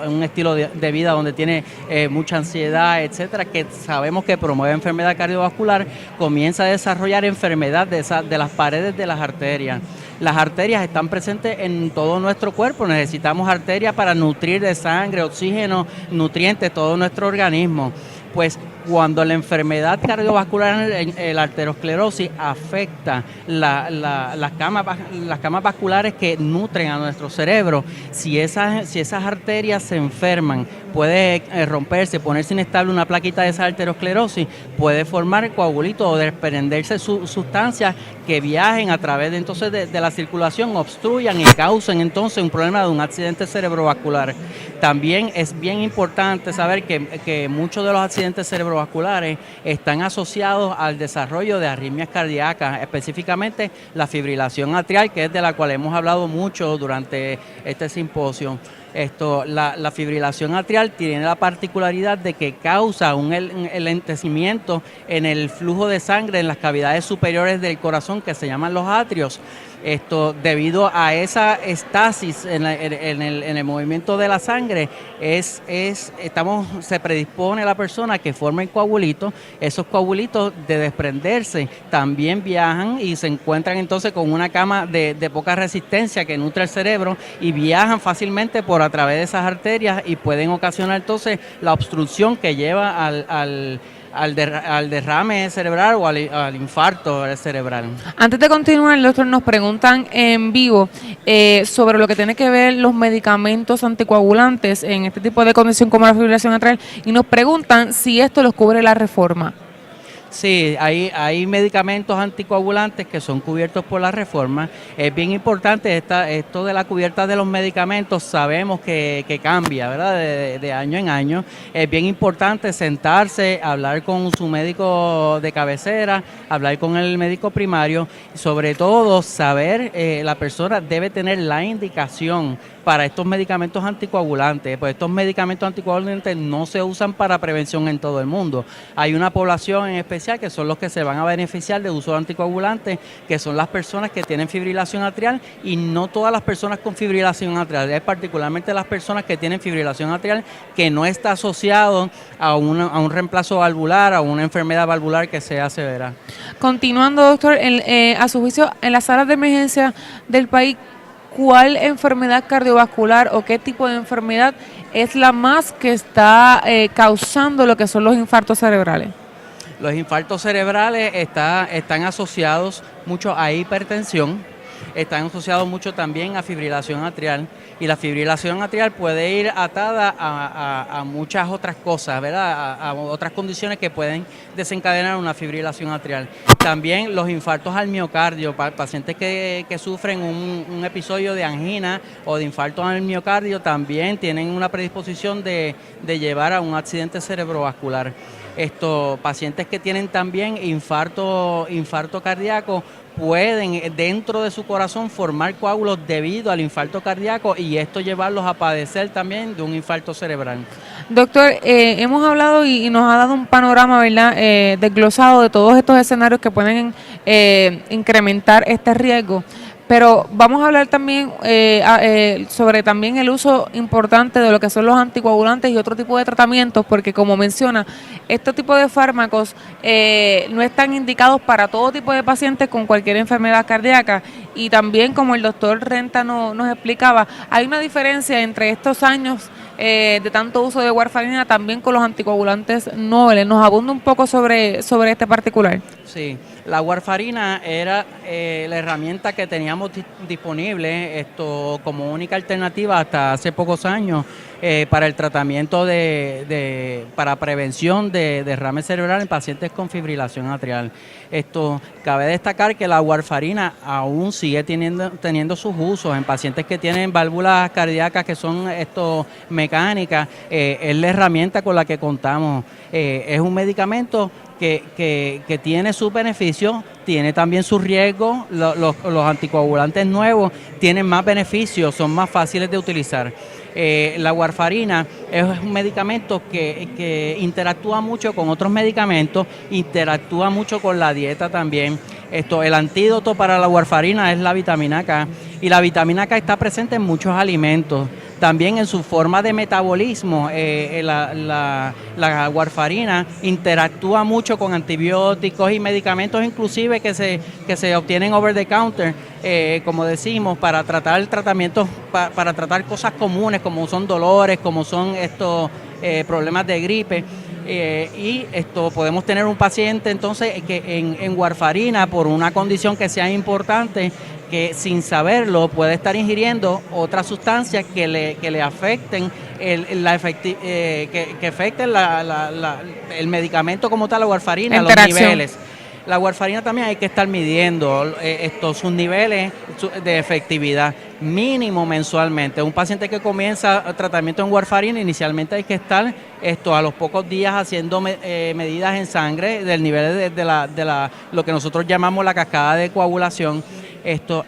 de vida donde tiene mucha ansiedad, etcétera, que sabemos que promueve enfermedad cardiovascular, comienza a desarrollar enfermedad de las paredes de las arterias. Las arterias están presentes en todo nuestro cuerpo, necesitamos arterias para nutrir de sangre, oxígeno, nutrientes, todo nuestro organismo. Pues cuando la enfermedad cardiovascular, la arteriosclerosis, afecta las camas vasculares que nutren a nuestro cerebro, si esas arterias se enferman, puede romperse, ponerse inestable una plaquita de esa arteriosclerosis, puede formar coagulitos o desprenderse sustancias que viajen a través de la circulación, obstruyan y causen entonces un problema de un accidente cerebrovascular. También es bien importante saber que muchos de los accidentes cerebrovasculares están asociados al desarrollo de arritmias cardíacas, específicamente la fibrilación atrial, que es de la cual hemos hablado mucho durante este simposio. La fibrilación atrial tiene la particularidad de que causa un enlentecimiento en el flujo de sangre en las cavidades superiores del corazón que se llaman los atrios. Debido a esa estasis en el movimiento de la sangre, se predispone a la persona que formen coagulitos. Esos coagulitos, de desprenderse, también viajan y se encuentran entonces con una cama de poca resistencia que nutre el cerebro y viajan fácilmente a través de esas arterias y pueden ocasionar entonces la obstrucción que lleva al derrame cerebral o al infarto cerebral. Antes de continuar, doctor, nos preguntan en vivo sobre lo que tiene que ver los medicamentos anticoagulantes en este tipo de condición como la fibrilación atrial y nos preguntan si esto los cubre la reforma. Sí, hay medicamentos anticoagulantes que son cubiertos por la reforma. Es bien importante esto de la cubierta de los medicamentos, sabemos que cambia, ¿verdad? De año en año. Es bien importante sentarse, hablar con su médico de cabecera, hablar con el médico primario, sobre todo saber, la persona debe tener la indicación para estos medicamentos anticoagulantes, pues estos medicamentos anticoagulantes no se usan para prevención en todo el mundo. Hay una población en especial que son los que se van a beneficiar de uso de anticoagulantes, que son las personas que tienen fibrilación atrial y no todas las personas con fibrilación atrial, es particularmente las personas que tienen fibrilación atrial que no está asociado a un reemplazo valvular, a una enfermedad valvular que sea severa. Continuando, doctor, a su juicio, en las salas de emergencia del país, ¿cuál enfermedad cardiovascular o qué tipo de enfermedad es la más que está causando lo que son los infartos cerebrales? Los infartos cerebrales están asociados mucho a hipertensión, están asociados mucho también a fibrilación atrial y la fibrilación atrial puede ir atada a muchas otras cosas, ¿verdad? A otras condiciones que pueden desencadenar una fibrilación atrial. También los infartos al miocardio, pacientes que sufren un episodio de angina o de infarto al miocardio también tienen una predisposición de llevar a un accidente cerebrovascular. Pacientes que tienen también infarto cardíaco pueden dentro de su corazón formar coágulos debido al infarto cardíaco y esto llevarlos a padecer también de un infarto cerebral. Doctor, hemos hablado y nos ha dado un panorama, ¿verdad?, desglosado de todos estos escenarios que pueden incrementar este riesgo. Pero vamos a hablar también sobre también el uso importante de lo que son los anticoagulantes y otro tipo de tratamientos, porque como menciona, este tipo de fármacos no están indicados para todo tipo de pacientes con cualquier enfermedad cardíaca. Y también, como el doctor Renta nos explicaba, hay una diferencia entre estos años de tanto uso de warfarina también con los anticoagulantes nobles. ¿Nos abunda un poco sobre este particular? Sí, La warfarina era la herramienta que teníamos disponible como única alternativa hasta hace pocos años para el tratamiento para prevención de derrame cerebral en pacientes con fibrilación atrial. Cabe destacar que la warfarina aún sigue teniendo sus usos en pacientes que tienen válvulas cardíacas que son mecánicas. Es la herramienta con la que contamos. Es un medicamento que tiene sus beneficios, tiene también sus riesgos. Los anticoagulantes nuevos tienen más beneficios, son más fáciles de utilizar. La warfarina es un medicamento que interactúa mucho con otros medicamentos, interactúa mucho con la dieta también. El antídoto para la warfarina es la vitamina K, y la vitamina K está presente en muchos alimentos. También en su forma de metabolismo, la warfarina interactúa mucho con antibióticos y medicamentos inclusive que se obtienen over the counter, como decimos, para tratar para tratar cosas comunes como son dolores, como son problemas de gripe. Podemos tener un paciente entonces que en warfarina, por una condición que sea importante, que sin saberlo puede estar ingiriendo otras sustancias que le afecten que afecten el medicamento como tal, la warfarina, los niveles. La warfarina también hay que estar midiendo sus niveles de efectividad mínimo mensualmente. Un paciente que comienza tratamiento en warfarina, inicialmente hay que estar a los pocos días haciendo medidas en sangre del nivel de lo que nosotros llamamos la cascada de coagulación.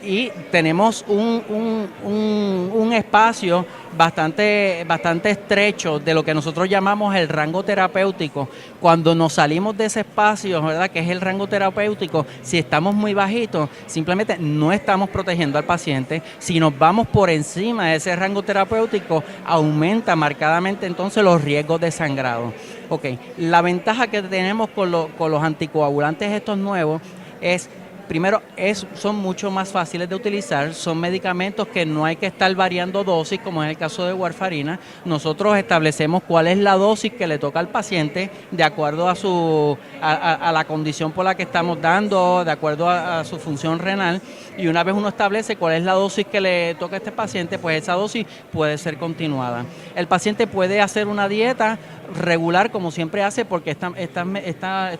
Y tenemos un espacio bastante estrecho de lo que nosotros llamamos el rango terapéutico. Cuando nos salimos de ese espacio, ¿verdad?, que es el rango terapéutico, si estamos muy bajitos, simplemente no estamos protegiendo al paciente. Si nos vamos por encima de ese rango terapéutico, aumenta marcadamente entonces los riesgos de sangrado. La ventaja que tenemos con los anticoagulantes estos nuevos es, primero, son mucho más fáciles de utilizar, son medicamentos que no hay que estar variando dosis, como es el caso de warfarina. Nosotros establecemos cuál es la dosis que le toca al paciente de acuerdo a la condición por la que estamos dando, de acuerdo a su función renal, y una vez uno establece cuál es la dosis que le toca a este paciente, pues esa dosis puede ser continuada. El paciente puede hacer una dieta regular como siempre hace, porque estos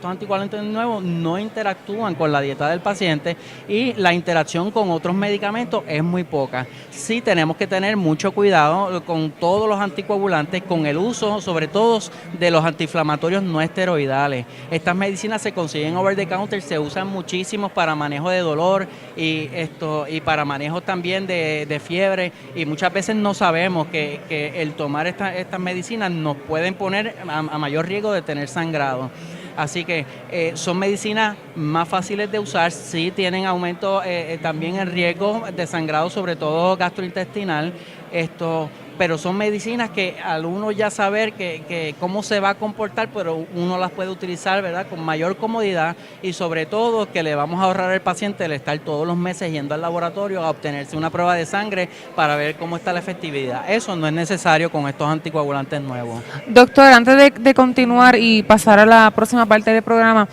anticoagulantes nuevos no interactúan con la dieta del paciente y la interacción con otros medicamentos es muy poca. Sí tenemos que tener mucho cuidado con todos los anticoagulantes, con el uso sobre todo de los antiinflamatorios no esteroidales. Estas medicinas se consiguen over the counter, se usan muchísimo para manejo de dolor y para manejo también de fiebre, y muchas veces no sabemos que el tomar estas medicinas nos pueden poner a mayor riesgo de tener sangrado. Así que son medicinas más fáciles de usar, sí tienen aumento también en riesgo de sangrado, sobre todo gastrointestinal, pero son medicinas que al uno ya saber que cómo se va a comportar, pero uno las puede utilizar, ¿verdad?, con mayor comodidad, y sobre todo que le vamos a ahorrar al paciente el estar todos los meses yendo al laboratorio a obtenerse una prueba de sangre para ver cómo está la efectividad. Eso no es necesario con estos anticoagulantes nuevos. Doctor, antes de continuar y pasar a la próxima parte del programa,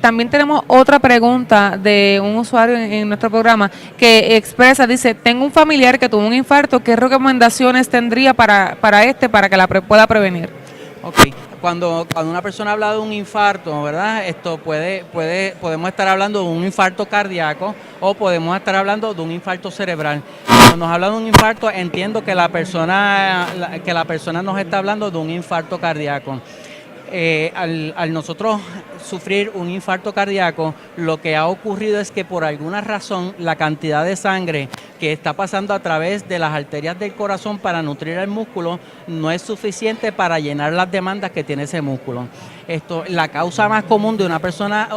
también tenemos otra pregunta de un usuario en nuestro programa que expresa, dice: tengo un familiar que tuvo un infarto, ¿qué recomendaciones tendría para que la pueda prevenir? Cuando una persona habla de un infarto, ¿verdad?, podemos estar hablando de un infarto cardíaco o podemos estar hablando de un infarto cerebral. Cuando nos habla de un infarto, entiendo que la persona nos está hablando de un infarto cardíaco. Al nosotros sufrir un infarto cardíaco, lo que ha ocurrido es que por alguna razón la cantidad de sangre que está pasando a través de las arterias del corazón para nutrir el músculo no es suficiente para llenar las demandas que tiene ese músculo. La causa más común de una persona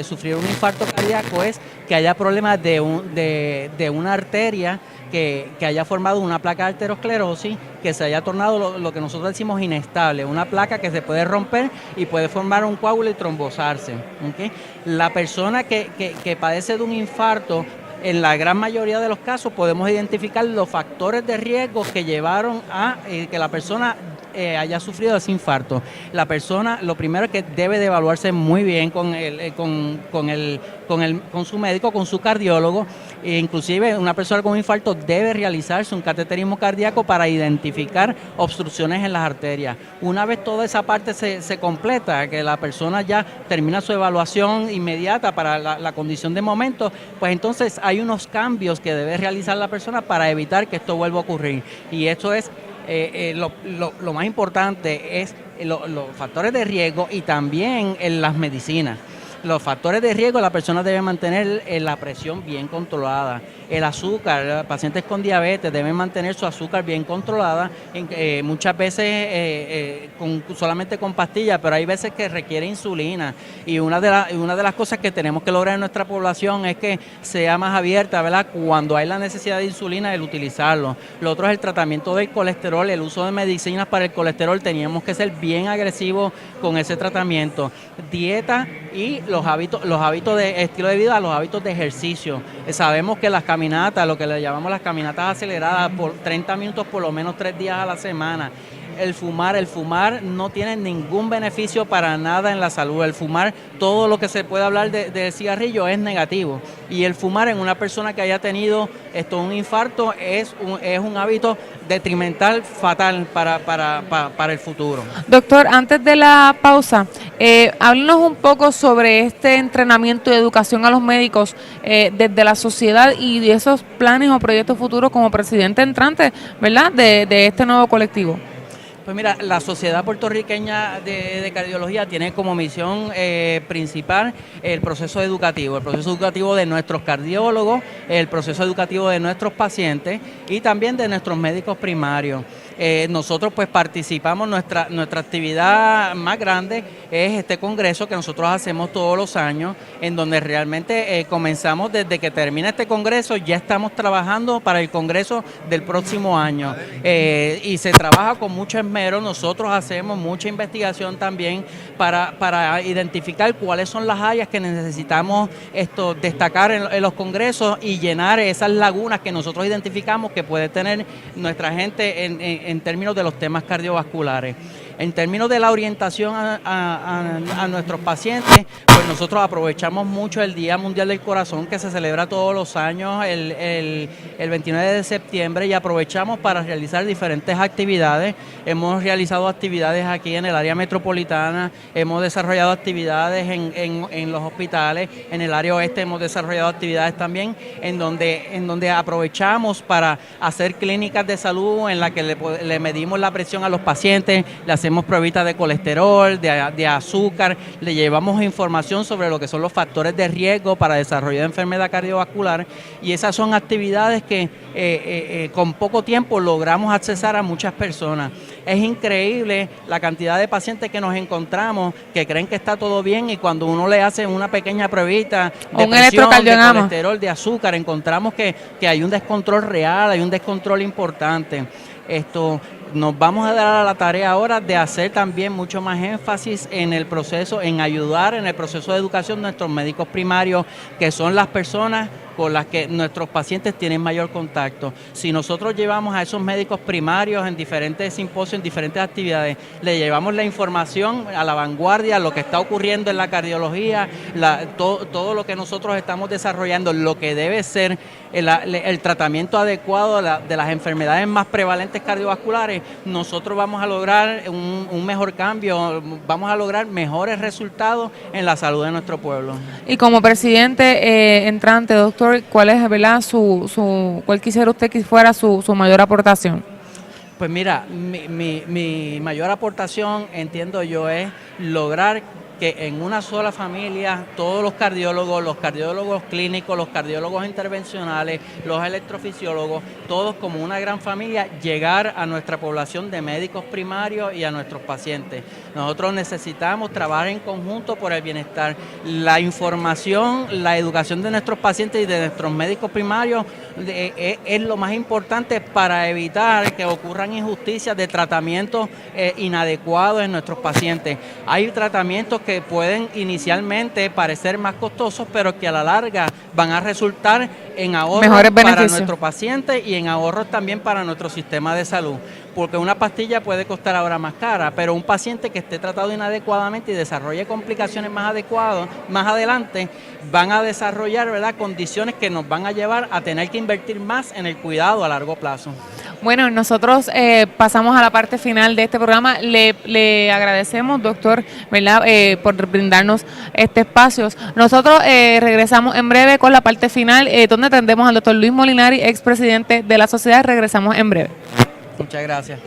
sufrir un infarto cardíaco es que haya problemas de una arteria que haya formado una placa de arteriosclerosis, que se haya tornado lo que nosotros decimos inestable, una placa que se puede romper y puede formar un coágulo y trombosarse. La persona que padece de un infarto, en la gran mayoría de los casos podemos identificar los factores de riesgo que llevaron a que la persona haya sufrido ese infarto, la persona lo primero es que debe de evaluarse muy bien con su médico, con su cardiólogo. E inclusive una persona con un infarto debe realizarse un cateterismo cardíaco para identificar obstrucciones en las arterias. Una vez toda esa parte se completa, que la persona ya termina su evaluación inmediata para la condición de momento, pues entonces hay unos cambios que debe realizar la persona para evitar que esto vuelva a ocurrir. Y esto es lo más importante, es los factores de riesgo y también en las medicinas. Los factores de riesgo, la persona debe mantener la presión bien controlada. El azúcar, pacientes con diabetes deben mantener su azúcar bien controlada, muchas veces solamente con pastillas, pero hay veces que requiere insulina. Y una de las cosas que tenemos que lograr en nuestra población es que sea más abierta, ¿verdad? Cuando hay la necesidad de insulina, el utilizarlo. Lo otro es el tratamiento del colesterol, el uso de medicinas para el colesterol. Teníamos que ser bien agresivos con ese tratamiento. Dieta y los hábitos de estilo de vida, los hábitos de ejercicio. Sabemos que las caminatas, lo que le llamamos las caminatas aceleradas, por 30 minutos por lo menos 3 días a la semana. El fumar no tiene ningún beneficio para nada en la salud. El fumar, todo lo que se puede hablar de cigarrillo es negativo. Y el fumar en una persona que haya tenido un infarto es un hábito detrimental, fatal para el futuro. Doctor, antes de la pausa, háblenos un poco sobre este entrenamiento y educación a los médicos desde la sociedad y de esos planes o proyectos futuros como presidente entrante, ¿verdad?, de este nuevo colectivo. Pues mira, la Sociedad Puertorriqueña de Cardiología tiene como misión principal el proceso educativo de nuestros cardiólogos, el proceso educativo de nuestros pacientes y también de nuestros médicos primarios. Nosotros pues participamos, nuestra actividad más grande es este congreso que nosotros hacemos todos los años, en donde realmente comenzamos desde que termina este congreso, ya estamos trabajando para el congreso del próximo año y se trabaja con mucho esmero. Nosotros hacemos mucha investigación también para identificar cuáles son las áreas que necesitamos destacar en los congresos y llenar esas lagunas que nosotros identificamos que puede tener nuestra gente en términos de los temas cardiovasculares. En términos de la orientación a nuestros pacientes, pues nosotros aprovechamos mucho el Día Mundial del Corazón, que se celebra todos los años el 29 de septiembre, y aprovechamos para realizar diferentes actividades. Hemos realizado actividades aquí en el área metropolitana, hemos desarrollado actividades en los hospitales, en el área oeste hemos desarrollado actividades también en donde aprovechamos para hacer clínicas de salud en las que le medimos la presión a los pacientes, le hacemos pruebitas de colesterol, de azúcar, le llevamos información sobre lo que son los factores de riesgo para desarrollo de enfermedad cardiovascular, y esas son actividades que con poco tiempo logramos accesar a muchas personas. Es increíble la cantidad de pacientes que nos encontramos que creen que está todo bien, y cuando uno le hace una pequeña pruebita de presión, de colesterol, de azúcar, encontramos que hay un descontrol real, hay un descontrol importante. Nos vamos a dar a la tarea ahora de hacer también mucho más énfasis en el proceso, en ayudar en el proceso de educación de nuestros médicos primarios, que son las personas con las que nuestros pacientes tienen mayor contacto. Si nosotros llevamos a esos médicos primarios en diferentes simposios, en diferentes actividades, le llevamos la información a la vanguardia, lo que está ocurriendo en la cardiología, todo lo que nosotros estamos desarrollando, lo que debe ser el tratamiento adecuado de las enfermedades más prevalentes cardiovasculares, nosotros vamos a lograr un mejor cambio, vamos a lograr mejores resultados en la salud de nuestro pueblo. Y como presidente entrante, doctor, ¿cuál es, verdad, cuál quisiera usted que fuera su mayor aportación? Pues mira, mi mayor aportación, entiendo yo, es lograr que en una sola familia todos los cardiólogos clínicos, los cardiólogos intervencionales, los electrofisiólogos, todos como una gran familia, llegar a nuestra población de médicos primarios y a nuestros pacientes. Nosotros necesitamos trabajar en conjunto por el bienestar. La información, la educación de nuestros pacientes y de nuestros médicos primarios es lo más importante para evitar que ocurran injusticias de tratamientos inadecuados en nuestros pacientes. Hay tratamientos que pueden inicialmente parecer más costosos, pero que a la larga van a resultar en ahorros para nuestro paciente y en ahorros también para nuestro sistema de salud. porque una pastilla puede costar ahora más cara, pero un paciente que esté tratado inadecuadamente y desarrolle complicaciones más adelante, van a desarrollar, ¿verdad?, condiciones que nos van a llevar a tener que invertir más en el cuidado a largo plazo. Bueno, nosotros pasamos a la parte final de este programa. Le agradecemos, doctor, ¿verdad?, por brindarnos este espacio. Nosotros regresamos en breve con la parte final, donde tendremos al doctor Luis Molinari, expresidente de la sociedad. Regresamos en breve. Muchas gracias.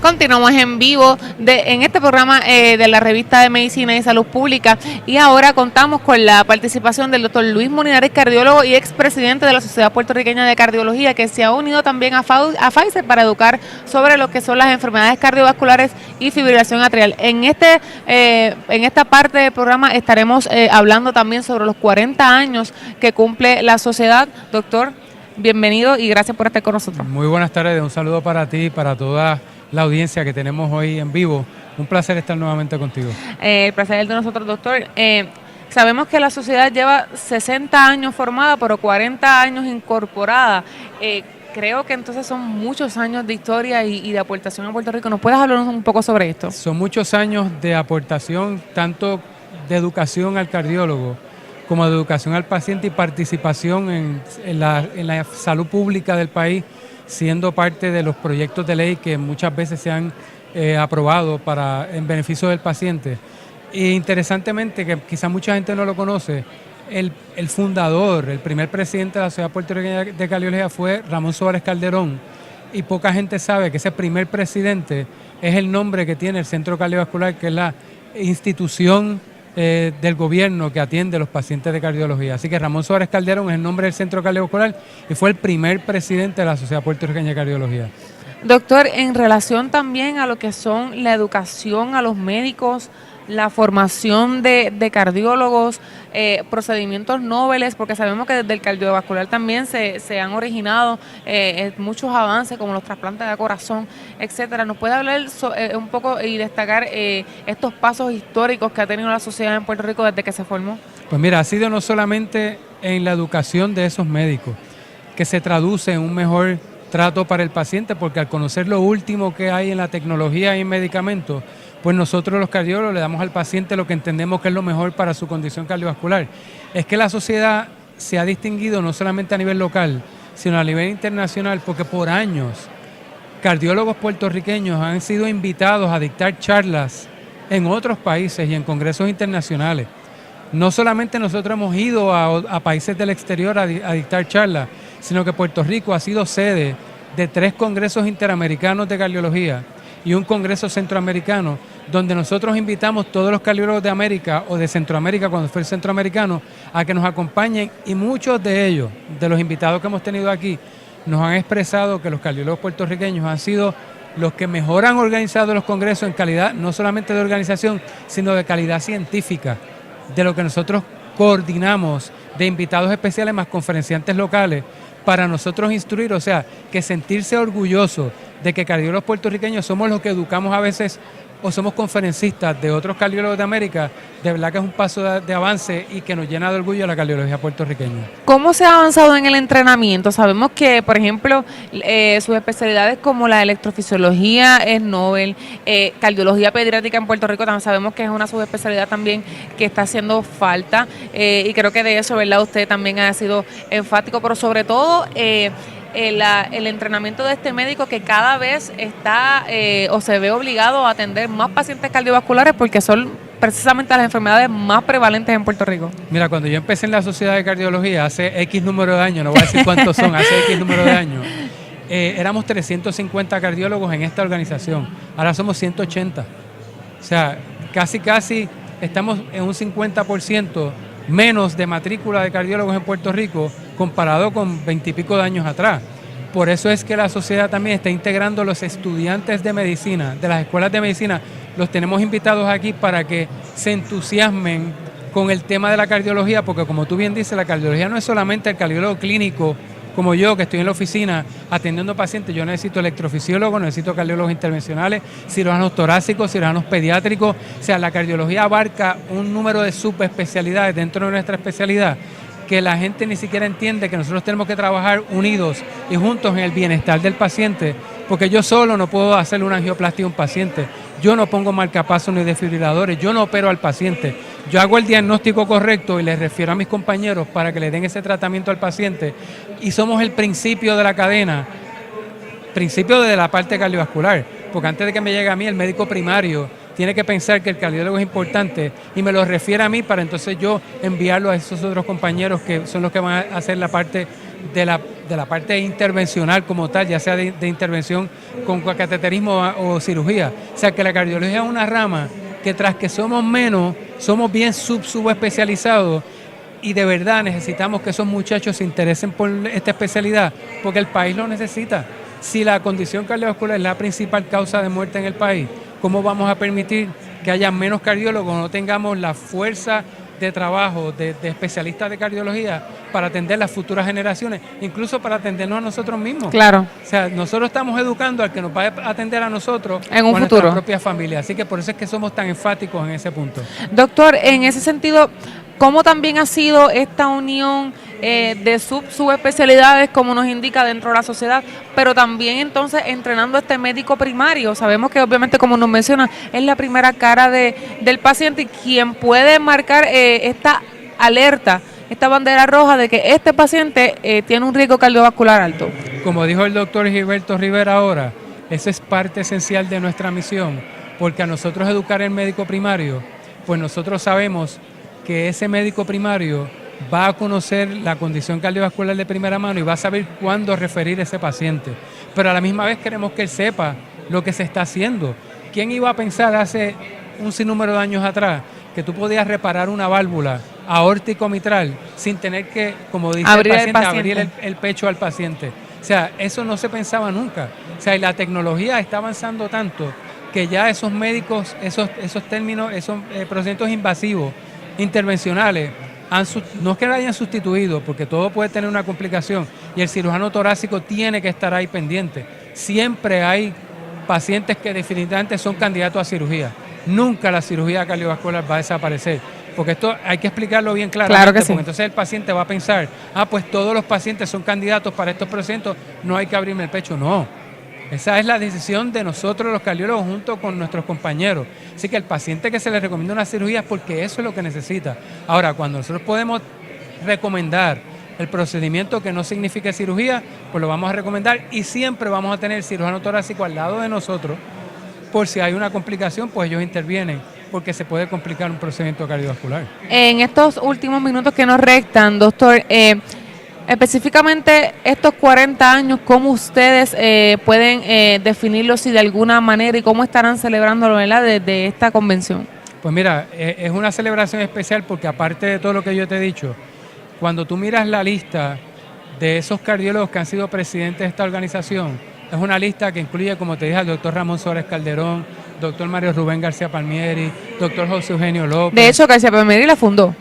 Continuamos en vivo en este programa de la revista de Medicina y Salud Pública, y ahora contamos con la participación del doctor Luis Molinari, cardiólogo y expresidente de la Sociedad Puertorriqueña de Cardiología, que se ha unido también a Pfizer para educar sobre lo que son las enfermedades cardiovasculares y fibrilación atrial. En esta parte del programa estaremos hablando también sobre los 40 años que cumple la sociedad. Doctor, bienvenido y gracias por estar con nosotros. Muy buenas tardes, un saludo para ti y para toda la audiencia que tenemos hoy en vivo. Un placer estar nuevamente contigo. El placer es de nosotros, doctor. Sabemos que la sociedad lleva 60 años formada, pero 40 años incorporada. Creo que entonces son muchos años de historia y de aportación a Puerto Rico. ¿Nos puedes hablar un poco sobre esto? Son muchos años de aportación, tanto de educación al cardiólogo como de educación al paciente y participación en la salud pública del país, siendo parte de los proyectos de ley que muchas veces se han aprobado en beneficio del paciente. E interesantemente, que quizá mucha gente no lo conoce, el fundador, el primer presidente de la Sociedad Puertorriqueña de Cardiología fue Ramón Suárez Calderón, y poca gente sabe que ese primer presidente es el nombre que tiene el Centro Cardiovascular, que es la institución del gobierno que atiende a los pacientes de cardiología. Así que Ramón Suárez Calderón es el nombre del Centro Cardiovascular y fue el primer presidente de la Sociedad Puertorriqueña de Cardiología. Doctor, en relación también a lo que son la educación a los médicos, la formación de cardiólogos, procedimientos noveles, porque sabemos que desde el cardiovascular también se han originado muchos avances como los trasplantes de corazón, etcétera. ¿Nos puede hablar un poco y destacar estos pasos históricos que ha tenido la sociedad en Puerto Rico desde que se formó? Pues mira, ha sido no solamente en la educación de esos médicos, que se traduce en un mejor trato para el paciente, porque al conocer lo último que hay en la tecnología y en medicamentos, pues nosotros los cardiólogos le damos al paciente lo que entendemos que es lo mejor para su condición cardiovascular. Es que la sociedad se ha distinguido no solamente a nivel local, sino a nivel internacional, porque por años cardiólogos puertorriqueños han sido invitados a dictar charlas en otros países y en congresos internacionales. No solamente nosotros hemos ido a países del exterior a dictar charlas, sino que Puerto Rico ha sido sede de 3 congresos interamericanos de cardiología y un congreso centroamericano, donde nosotros invitamos todos los cardiólogos de América o de Centroamérica, cuando fue el centroamericano, a que nos acompañen, y muchos de ellos, de los invitados que hemos tenido aquí, nos han expresado que los cardiólogos puertorriqueños han sido los que mejor han organizado los congresos en calidad, no solamente de organización, sino de calidad científica, de lo que nosotros coordinamos, de invitados especiales más conferenciantes locales, para nosotros instruir, o sea, que sentirse orgulloso de que cardiólogos puertorriqueños somos los que educamos a veces o somos conferencistas de otros cardiólogos de América, de verdad que es un paso de avance y que nos llena de orgullo la cardiología puertorriqueña. ¿Cómo se ha avanzado en el entrenamiento? Sabemos que, por ejemplo, sus especialidades como la electrofisiología es Nobel, cardiología pediátrica en Puerto Rico también sabemos que es una subespecialidad también que está haciendo falta y creo que de eso, ¿verdad? Usted también ha sido enfático, pero sobre todo el entrenamiento de este médico que cada vez está o se ve obligado a atender más pacientes cardiovasculares porque son precisamente las enfermedades más prevalentes en Puerto Rico. Mira, cuando yo empecé en la Sociedad de Cardiología hace X número de años, no voy a decir cuántos son, hace X número de años, éramos 350 cardiólogos en esta organización, ahora somos 180. O sea, casi estamos en un 50% menos de matrícula de cardiólogos en Puerto Rico comparado con 20 y pico de años atrás. Por eso es que la sociedad también está integrando los estudiantes de medicina, de las escuelas de medicina, los tenemos invitados aquí para que se entusiasmen con el tema de la cardiología, porque como tú bien dices, la cardiología no es solamente el cardiólogo clínico, como yo, que estoy en la oficina atendiendo pacientes. Yo necesito electrofisiólogos, necesito cardiólogos intervencionales, cirujanos torácicos, cirujanos pediátricos. O sea, la cardiología abarca un número de subespecialidades dentro de nuestra especialidad que la gente ni siquiera entiende que nosotros tenemos que trabajar unidos y juntos en el bienestar del paciente, porque yo solo no puedo hacerle una angioplastia a un paciente, yo no pongo marcapasos ni desfibriladores, yo no opero al paciente, yo hago el diagnóstico correcto y les refiero a mis compañeros para que le den ese tratamiento al paciente y somos el principio de la cadena, principio de la parte cardiovascular, porque antes de que me llegue a mí el médico primario tiene que pensar que el cardiólogo es importante y me lo refiere a mí para entonces yo enviarlo a esos otros compañeros que son los que van a hacer la parte de la parte intervencional como tal, ya sea de intervención con cateterismo o cirugía. O sea que la cardiología es una rama que tras que somos menos, somos bien subespecializados y de verdad necesitamos que esos muchachos se interesen por esta especialidad porque el país lo necesita. Si la condición cardiovascular es la principal causa de muerte en el país, ¿cómo vamos a permitir que haya menos cardiólogos, no tengamos la fuerza de trabajo de especialistas de cardiología para atender las futuras generaciones, incluso para atendernos a nosotros mismos? Claro. O sea, nosotros estamos educando al que nos va a atender a nosotros en un con futuro. Nuestra propia familia. Así que por eso es que somos tan enfáticos en ese punto. Doctor, en ese sentido, ¿cómo también ha sido esta unión de subespecialidades, como nos indica dentro de la sociedad, pero también entonces entrenando a este médico primario? Sabemos que obviamente, como nos menciona, es la primera cara del paciente y quien puede marcar esta alerta, esta bandera roja de que este paciente tiene un riesgo cardiovascular alto. Como dijo el doctor Gilberto Rivera ahora, esa es parte esencial de nuestra misión, porque a nosotros educar el médico primario, pues nosotros sabemos que ese médico primario va a conocer la condición cardiovascular de primera mano y va a saber cuándo referir a ese paciente. Pero a la misma vez queremos que él sepa lo que se está haciendo. ¿Quién iba a pensar hace un sinnúmero de años atrás que tú podías reparar una válvula aórtico-mitral sin tener que, como dice el paciente, abrir el pecho al paciente? O sea, eso no se pensaba nunca. O sea, y la tecnología está avanzando tanto que ya esos médicos, esos términos, esos procedimientos invasivos, intervencionales, no es que lo hayan sustituido, porque todo puede tener una complicación y el cirujano torácico tiene que estar ahí pendiente. Siempre hay pacientes que definitivamente son candidatos a cirugía. Nunca la cirugía cardiovascular va a desaparecer, porque esto hay que explicarlo bien claramente, claro que sí. Porque entonces el paciente va a pensar, pues todos los pacientes son candidatos para estos procedimientos, no hay que abrirme el pecho. No, esa es la decisión de nosotros los cardiólogos junto con nuestros compañeros. Así que el paciente que se le recomienda una cirugía es porque eso es lo que necesita. Ahora, cuando nosotros podemos recomendar el procedimiento que no signifique cirugía, pues lo vamos a recomendar y siempre vamos a tener el cirujano torácico al lado de nosotros. Por si hay una complicación, pues ellos intervienen, porque se puede complicar un procedimiento cardiovascular. En estos últimos minutos que nos restan, doctor, específicamente estos 40 años, ¿cómo ustedes pueden definirlos si de alguna manera y cómo estarán celebrándolo, ¿verdad?, desde esta convención? Pues mira, es una celebración especial porque aparte de todo lo que yo te he dicho, cuando tú miras la lista de esos cardiólogos que han sido presidentes de esta organización, es una lista que incluye, como te dije, al doctor Ramón Suárez Calderón, doctor Mario Rubén García Palmieri, doctor José Eugenio López. De hecho, García Palmieri la fundó.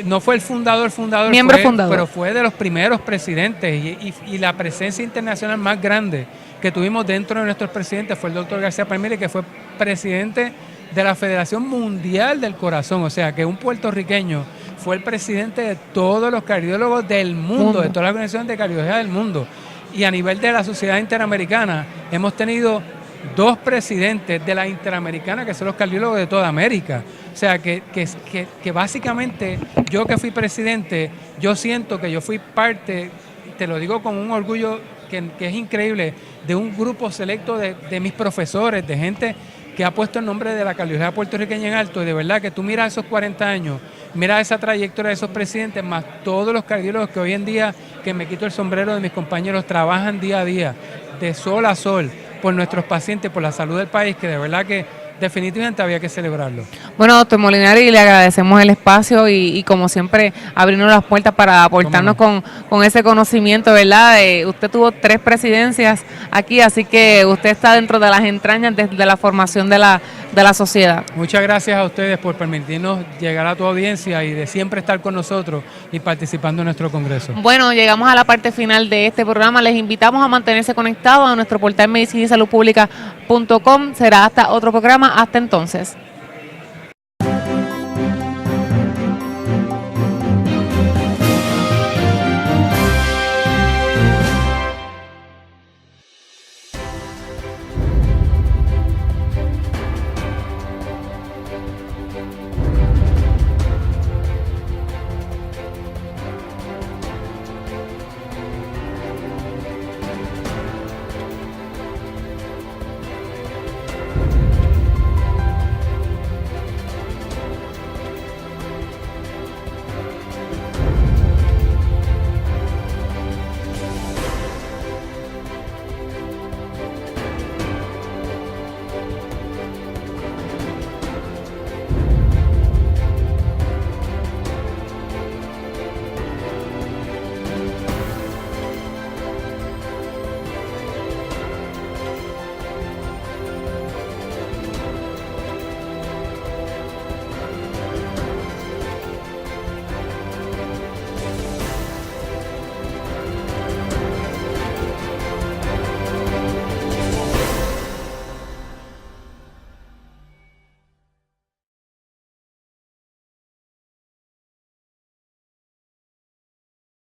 no fue el fundador, Miembro fundador. pero fue de los primeros presidentes y la presencia internacional más grande que tuvimos dentro de nuestros presidentes fue el doctor García Palmieri, que fue presidente de la Federación Mundial del Corazón, o sea que un puertorriqueño fue el presidente de todos los cardiólogos del mundo, de todas las organizaciones de cardiología del mundo. Y a nivel de la Sociedad Interamericana hemos tenido 2 presidentes de la Interamericana que son los cardiólogos de toda América. O sea que básicamente yo que fui presidente, yo siento que yo fui parte, te lo digo con un orgullo que es increíble, de un grupo selecto de mis profesores, de gente que ha puesto el nombre de la cardiología puertorriqueña en alto, y de verdad que tú miras esos 40 años, mira esa trayectoria de esos presidentes, más todos los cardiólogos que hoy en día, que me quito el sombrero de mis compañeros, trabajan día a día, de sol a sol, por nuestros pacientes, por la salud del país, que de verdad que definitivamente había que celebrarlo. Bueno, doctor Molinari, le agradecemos el espacio y como siempre abrirnos las puertas para aportarnos con ese conocimiento, ¿verdad? Usted tuvo 3 presidencias aquí, así que usted está dentro de las entrañas desde la formación de la sociedad. Muchas gracias a ustedes por permitirnos llegar a tu audiencia y de siempre estar con nosotros y participando en nuestro congreso. Bueno, llegamos a la parte final de este programa. Les invitamos a mantenerse conectados a nuestro portal medicina y salud pública.com. Será hasta otro programa. Hasta entonces.